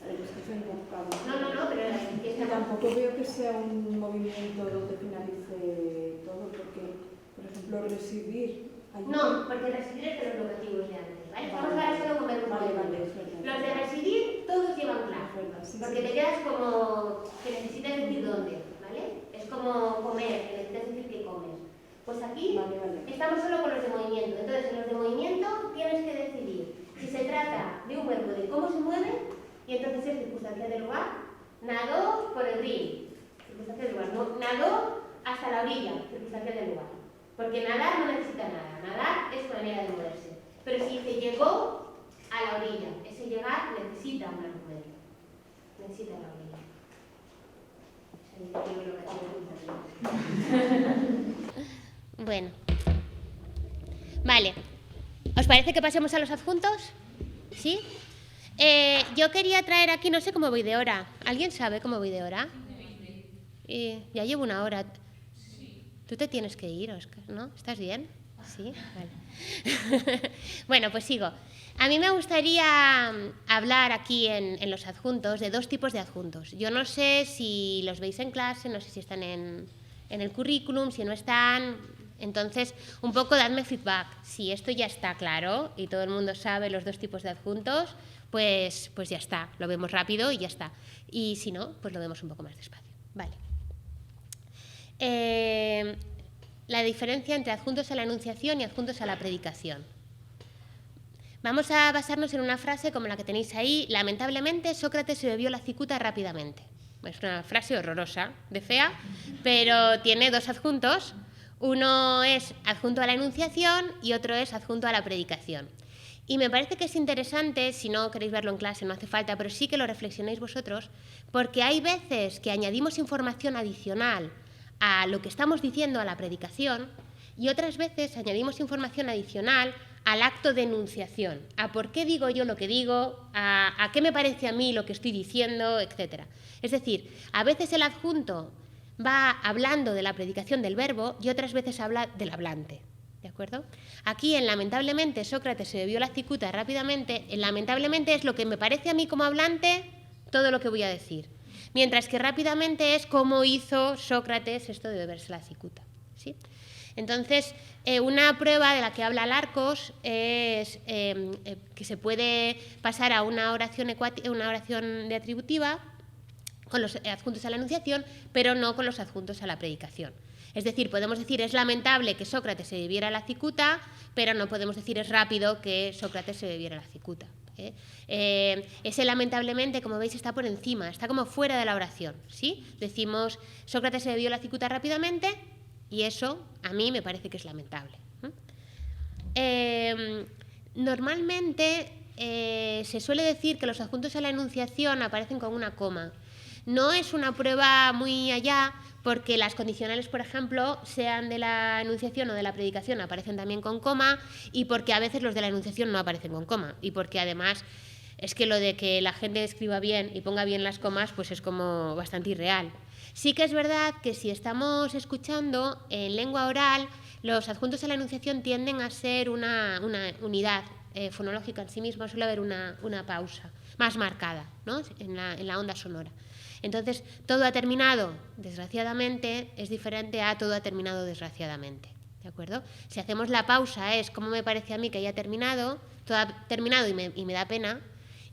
estoy equivocado.
No, pero
Es que tampoco veo que sea un movimiento donde finalice todo, porque, por ejemplo, residir...
No, porque residir es de los locativos de antes, ¿vale? Estamos ahora solo con verbos complementarios. Los de residir, todos llevan clave, porque te quedas como que necesitas decir dónde, ¿vale? Es como comer, que necesitas decir qué comes. Pues aquí estamos solo con los de movimiento. Entonces, en los de movimiento tienes que decidir si se trata de un verbo de cómo se mueve, y entonces es circunstancia de lugar. Nadó por el río, circunstancia de lugar. No, nadó hasta la orilla, circunstancia de lugar. Porque nadar no necesita nada, nadar es manera de moverse. Pero si se llegó a la orilla, ese llegar necesita un argumento. Necesita la orilla. Bueno. Vale. ¿Os parece que pasemos a los adjuntos? ¿Sí? Yo quería traer aquí, no sé cómo voy de hora. ¿Alguien sabe cómo voy de hora? Ya llevo una hora. Tú te tienes que ir, Óscar, ¿no? ¿Estás bien? Sí, vale. Bueno, pues sigo. A mí me gustaría hablar aquí en los adjuntos de dos tipos de adjuntos. Yo no sé si los veis en clase, no sé si están en el currículum, si no están. Entonces, un poco dadme feedback. Si esto ya está claro y todo el mundo sabe los dos tipos de adjuntos, pues ya está. Lo vemos rápido y ya está. Y si no, pues lo vemos un poco más despacio. Vale. La diferencia entre adjuntos a la enunciación y adjuntos a la predicación. Vamos a basarnos en una frase como la que tenéis ahí. Lamentablemente, Sócrates se bebió la cicuta rápidamente. Es una frase horrorosa, de fea, pero tiene dos adjuntos. Uno es adjunto a la enunciación y otro es adjunto a la predicación. Y me parece que es interesante, si no queréis verlo en clase no hace falta, pero sí que lo reflexionéis vosotros, porque hay veces que añadimos información adicional a lo que estamos diciendo a la predicación y otras veces añadimos información adicional al acto de enunciación, a por qué digo yo lo que digo, a qué me parece a mí lo que estoy diciendo, etc. Es decir, a veces el adjunto va hablando de la predicación del verbo y otras veces habla del hablante. ¿De acuerdo? Aquí en lamentablemente Sócrates se bebió la cicuta rápidamente, en lamentablemente es lo que me parece a mí como hablante todo lo que voy a decir. Mientras que rápidamente es cómo hizo Sócrates esto de beberse la cicuta. ¿Sí? Entonces, una prueba de la que habla Larcos es que se puede pasar a una oración de atributiva con los adjuntos a la enunciación, pero no con los adjuntos a la predicación. Es decir, podemos decir es lamentable que Sócrates se bebiera la cicuta, pero no podemos decir es rápido que Sócrates se bebiera la cicuta. Ese lamentablemente, como veis, está por encima, está como fuera de la oración. ¿Sí? Decimos Sócrates se bebió la cicuta rápidamente y eso a mí me parece que es lamentable. Normalmente se suele decir que los adjuntos a la enunciación aparecen con una coma. No es una prueba muy allá porque las condicionales, por ejemplo, sean de la enunciación o de la predicación, aparecen también con coma y porque a veces los de la enunciación no aparecen con coma y porque además es que lo de que la gente escriba bien y ponga bien las comas pues es como bastante irreal. Sí que es verdad que si estamos escuchando en lengua oral, los adjuntos a la enunciación tienden a ser una unidad fonológica en sí misma, suele haber una pausa más marcada, ¿no? en la onda sonora. Entonces, todo ha terminado, desgraciadamente, es diferente a todo ha terminado desgraciadamente. ¿De acuerdo? Si hacemos la pausa es como me parece a mí que haya terminado, todo ha terminado y me da pena,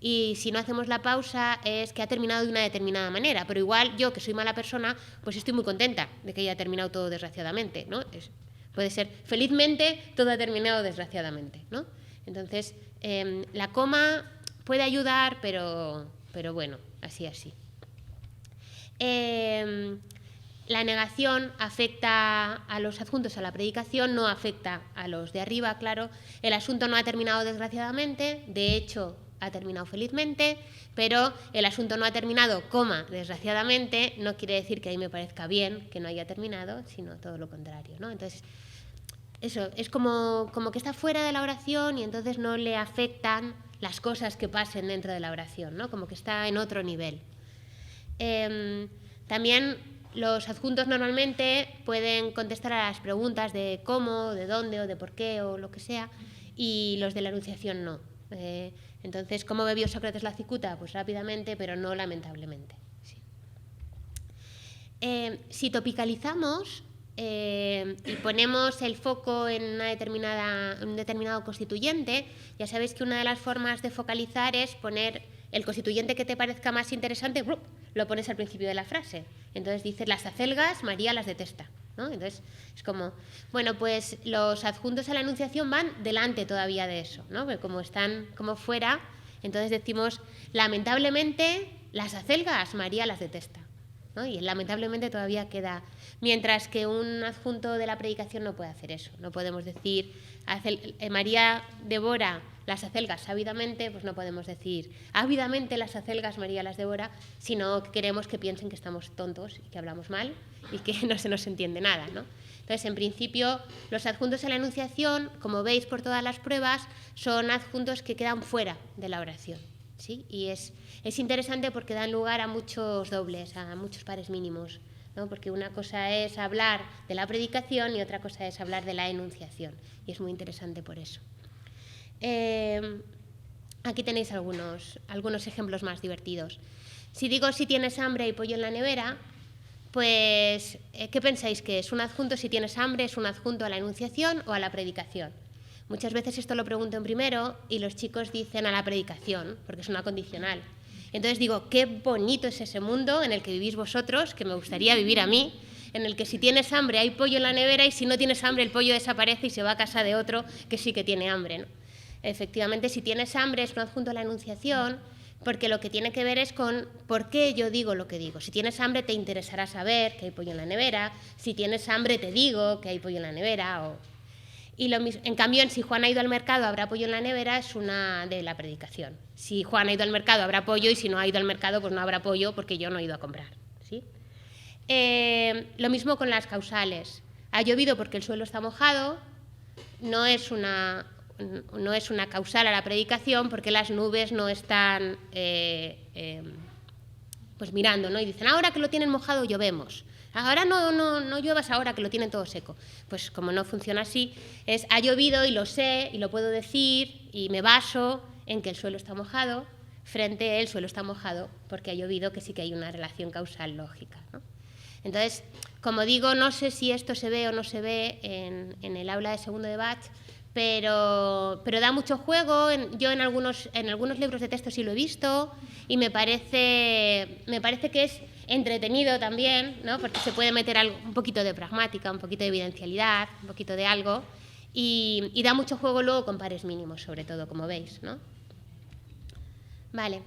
y si no hacemos la pausa es que ha terminado de una determinada manera, pero igual yo, que soy mala persona, pues estoy muy contenta de que haya terminado todo desgraciadamente, ¿no? Puede ser, felizmente todo ha terminado desgraciadamente, ¿no? Entonces, la coma puede ayudar, pero bueno, así. La negación afecta a los adjuntos a la predicación, no afecta a los de arriba, claro. El asunto no ha terminado desgraciadamente, de hecho ha terminado felizmente, pero el asunto no ha terminado, desgraciadamente, no quiere decir que a mí me parezca bien que no haya terminado, sino todo lo contrario, ¿no? Entonces, eso, es como que está fuera de la oración y entonces no le afectan las cosas que pasen dentro de la oración, ¿no? Como que está en otro nivel. También los adjuntos normalmente pueden contestar a las preguntas de cómo, de dónde o de por qué o lo que sea, y los de la enunciación no. Entonces, ¿cómo bebió Sócrates la cicuta? Pues rápidamente, pero no lamentablemente. Sí. Si topicalizamos y ponemos el foco en un determinado constituyente, ya sabéis que una de las formas de focalizar es poner el constituyente que te parezca más interesante, lo pones al principio de la frase. Entonces dices, las acelgas, María las detesta, ¿no? Entonces es como, bueno, pues los adjuntos a la enunciación van delante todavía de eso, ¿no? Porque como están como fuera, entonces decimos, lamentablemente, las acelgas, María las detesta, ¿no? Y lamentablemente todavía queda, mientras que un adjunto de la predicación no puede hacer eso. No podemos decir, María devora las acelgas ávidamente, pues no podemos decir, ávidamente las acelgas María las devora, sino que queremos que piensen que estamos tontos y que hablamos mal y que no se nos entiende nada, ¿no? Entonces, en principio, los adjuntos a la enunciación, como veis por todas las pruebas, son adjuntos que quedan fuera de la oración, ¿sí? Y es interesante porque dan lugar a muchos dobles, a muchos pares mínimos, ¿no? Porque una cosa es hablar de la predicación y otra cosa es hablar de la enunciación, y es muy interesante por eso. Aquí tenéis algunos ejemplos más divertidos. Si digo si tienes hambre y pollo en la nevera, pues ¿qué pensáis que es? ¿Un adjunto si tienes hambre es un adjunto a la enunciación o a la predicación? Muchas veces esto lo pregunto en primero y los chicos dicen a la predicación, porque es una condicional. Entonces digo, qué bonito es ese mundo en el que vivís vosotros, que me gustaría vivir a mí, en el que si tienes hambre hay pollo en la nevera y si no tienes hambre el pollo desaparece y se va a casa de otro que sí que tiene hambre, ¿no? Efectivamente, si tienes hambre es un adjunto a la enunciación, porque lo que tiene que ver es con por qué yo digo lo que digo. Si tienes hambre te interesará saber que hay pollo en la nevera, si tienes hambre te digo que hay pollo en la nevera. En cambio, si Juan ha ido al mercado habrá pollo en la nevera es una de la predicación. Si Juan ha ido al mercado habrá pollo y si no ha ido al mercado pues no habrá pollo porque yo no he ido a comprar, ¿sí? Lo mismo con las causales. Ha llovido porque el suelo está mojado, no es una causal a la predicación porque las nubes no están pues mirando, ¿no? Y dicen, ahora que lo tienen mojado llovemos. Ahora no lluevas ahora que lo tienen todo seco. Pues como no funciona así, ha llovido y lo sé y lo puedo decir y me baso en que el suelo está mojado, frente a el suelo está mojado porque ha llovido, que sí que hay una relación causal lógica, ¿no? Entonces, como digo, no sé si esto se ve o no se ve en el aula de segundo de Bach, pero da mucho juego. Yo en algunos libros de texto sí lo he visto y me parece que es entretenido también, ¿no? Porque se puede meter un poquito de pragmática, un poquito de evidencialidad, un poquito de algo y da mucho juego luego con pares mínimos, sobre todo, como veis, ¿no? Vale.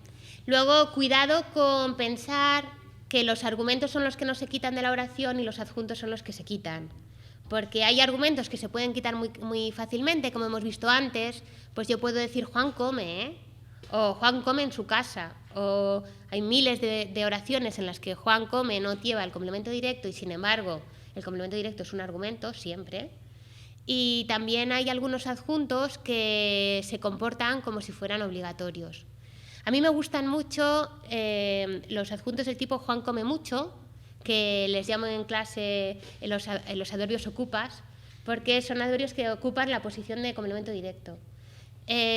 Luego, cuidado con pensar que los argumentos son los que no se quitan de la oración y los adjuntos son los que se quitan. Porque hay argumentos que se pueden quitar muy, muy fácilmente, como hemos visto antes. Pues yo puedo decir Juan come, ¿eh? O Juan come en su casa. O hay miles de oraciones en las que Juan come no lleva el complemento directo y sin embargo el complemento directo es un argumento siempre. Y también hay algunos adjuntos que se comportan como si fueran obligatorios. A mí me gustan mucho los adjuntos del tipo Juan come mucho, que les llamo en clase los adverbios ocupas, porque son adverbios que ocupan la posición de complemento directo.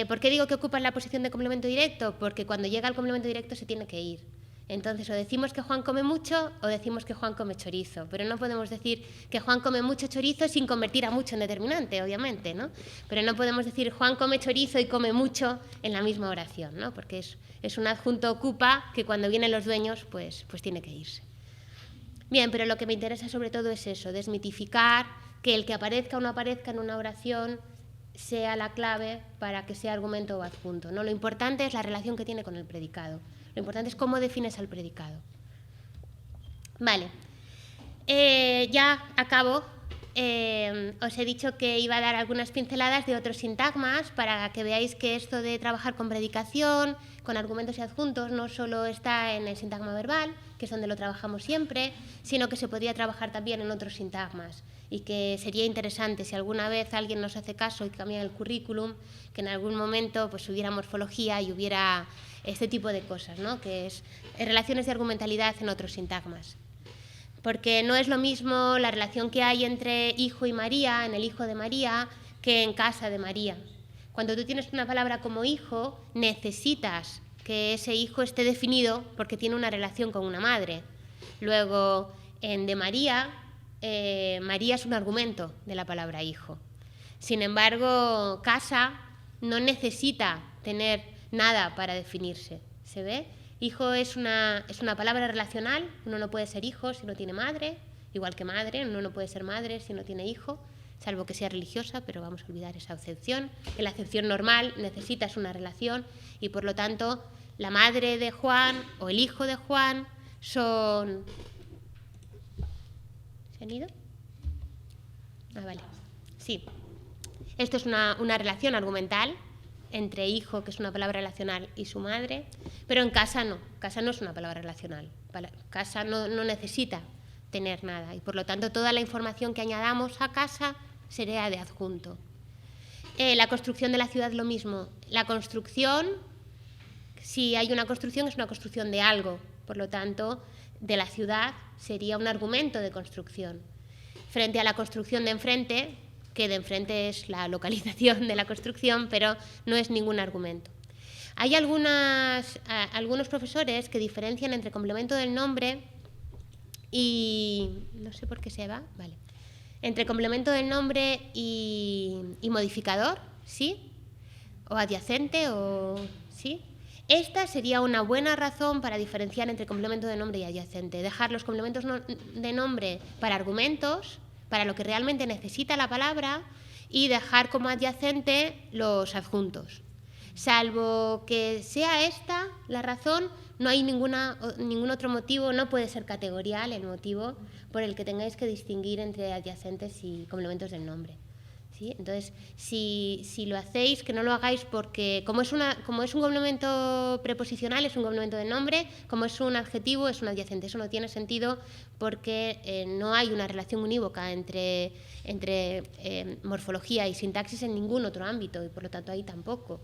¿Por qué digo que ocupan la posición de complemento directo? Porque cuando llega el complemento directo se tiene que ir. Entonces, o decimos que Juan come mucho o decimos que Juan come chorizo, pero no podemos decir que Juan come mucho chorizo sin convertir a mucho en determinante, obviamente, ¿no? Pero no podemos decir Juan come chorizo y come mucho en la misma oración, ¿no? Porque es un adjunto ocupa que cuando vienen los dueños, pues tiene que irse. Bien, pero lo que me interesa sobre todo es eso, desmitificar que el que aparezca o no aparezca en una oración sea la clave para que sea argumento o adjunto, ¿no? Lo importante es la relación que tiene con el predicado. Lo importante es cómo defines al predicado. Vale. Ya acabo. Os he dicho que iba a dar algunas pinceladas de otros sintagmas para que veáis que esto de trabajar con predicación, con argumentos y adjuntos, no solo está en el sintagma verbal, que es donde lo trabajamos siempre, sino que se podría trabajar también en otros sintagmas y que sería interesante si alguna vez alguien nos hace caso y cambia el currículum, que en algún momento pues hubiera morfología y hubiera este tipo de cosas, ¿no? Que es relaciones de argumentalidad en otros sintagmas. Porque no es lo mismo la relación que hay entre hijo y María, en el hijo de María, que en casa de María. Cuando tú tienes una palabra como hijo, necesitas que ese hijo esté definido porque tiene una relación con una madre. Luego, en de María, María es un argumento de la palabra hijo. Sin embargo, casa no necesita tener nada para definirse. ¿Se ve? Hijo es una palabra relacional, uno no puede ser hijo si no tiene madre, igual que madre, uno no puede ser madre si no tiene hijo, salvo que sea religiosa, pero vamos a olvidar esa acepción. En la acepción normal necesitas una relación y por lo tanto la madre de Juan o el hijo de Juan son... ¿Se han ido? Ah, vale. Sí. Esto es una relación argumental entre hijo, que es una palabra relacional, y su madre, pero en casa no. Casa no es una palabra relacional. Casa no necesita tener nada y por lo tanto toda la información que añadamos a casa sería de adjunto. La construcción de la ciudad lo mismo. La construcción, si hay una construcción, es una construcción de algo, por lo tanto de la ciudad sería un argumento de construcción. Frente a la construcción de enfrente, que de enfrente es la localización de la construcción, pero no es ningún argumento. Hay algunos profesores que diferencian entre complemento del nombre y... no sé por qué se va, vale. Entre complemento del nombre y modificador, ¿sí? O adyacente, o... ¿sí? Esta sería una buena razón para diferenciar entre complemento de nombre y adyacente. Dejar los complementos de nombre para argumentos, para lo que realmente necesita la palabra, y dejar como adyacente los adjuntos. Salvo que sea esta la razón, no hay ningún otro motivo, no puede ser categorial el motivo por el que tengáis que distinguir entre adyacentes y complementos del nombre. ¿Sí? Entonces, si lo hacéis, que no lo hagáis porque, como es un complemento preposicional, es un complemento de nombre, como es un adjetivo, es un adyacente. Eso no tiene sentido porque no hay una relación unívoca entre morfología y sintaxis en ningún otro ámbito y por lo tanto ahí tampoco.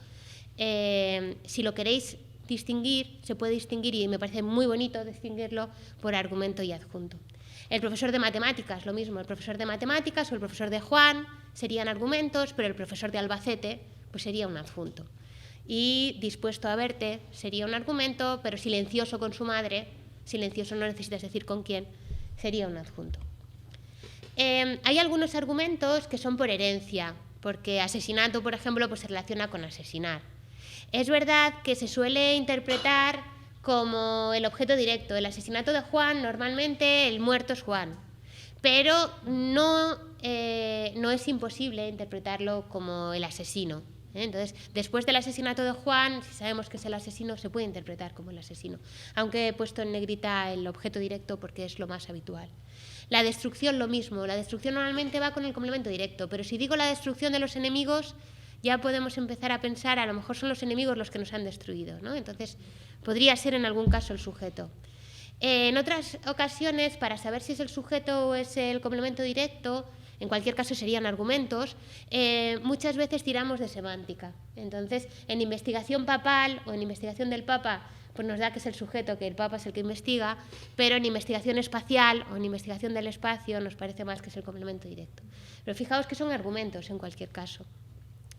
Si lo queréis distinguir, se puede distinguir y me parece muy bonito distinguirlo por argumento y adjunto. El profesor de matemáticas, lo mismo, el profesor de matemáticas o el profesor de Juan serían argumentos, pero el profesor de Albacete pues sería un adjunto. Y dispuesto a verte sería un argumento, pero silencioso con su madre, silencioso no necesitas decir con quién, sería un adjunto. Hay algunos argumentos que son por herencia, porque asesinato, por ejemplo, pues se relaciona con asesinar. Es verdad que se suele interpretar como el objeto directo. El asesinato de Juan, normalmente el muerto es Juan, pero no es imposible interpretarlo como el asesino. Entonces, después del asesinato de Juan, si sabemos que es el asesino, se puede interpretar como el asesino, aunque he puesto en negrita el objeto directo porque es lo más habitual. La destrucción, lo mismo. La destrucción normalmente va con el complemento directo, pero si digo la destrucción de los enemigos, ya podemos empezar a pensar, a lo mejor son los enemigos los que nos han destruido, ¿no? Entonces, podría ser en algún caso el sujeto. En otras ocasiones, para saber si es el sujeto o es el complemento directo, en cualquier caso serían argumentos, muchas veces tiramos de semántica. Entonces, en investigación papal o en investigación del Papa, pues nos da que es el sujeto, que el Papa es el que investiga, pero en investigación espacial o en investigación del espacio nos parece más que es el complemento directo. Pero fijaos que son argumentos en cualquier caso.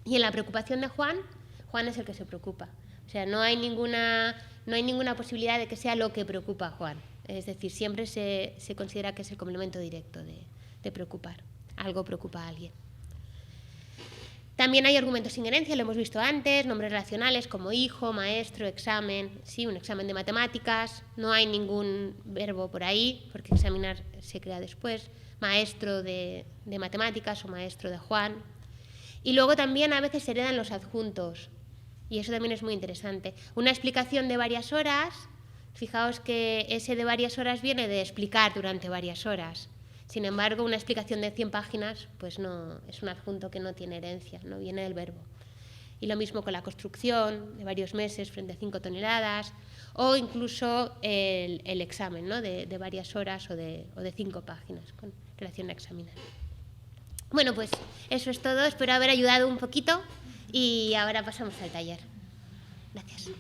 Y en la preocupación de Juan, Juan es el que se preocupa. O sea, no hay ninguna no hay ninguna posibilidad de que sea lo que preocupa a Juan. Es decir, siempre se considera que es el complemento directo de preocupar. Algo preocupa a alguien. También hay argumentos sin herencia, lo hemos visto antes, nombres relacionales como hijo, maestro, examen, sí, un examen de matemáticas, no hay ningún verbo por ahí, porque examinar se crea después, maestro de matemáticas o maestro de Juan. Y luego también a veces se heredan los adjuntos, y eso también es muy interesante. Una explicación de varias horas, fijaos que ese de varias horas viene de explicar durante varias horas. Sin embargo, una explicación de 100 páginas pues no, es un adjunto que no tiene herencia, no viene del verbo. Y lo mismo con la construcción de varios meses frente a 5 toneladas o incluso el examen, ¿no? de varias horas o de 5 páginas con relación a examinar. Bueno, pues eso es todo. Espero haber ayudado un poquito y ahora pasamos al taller. Gracias.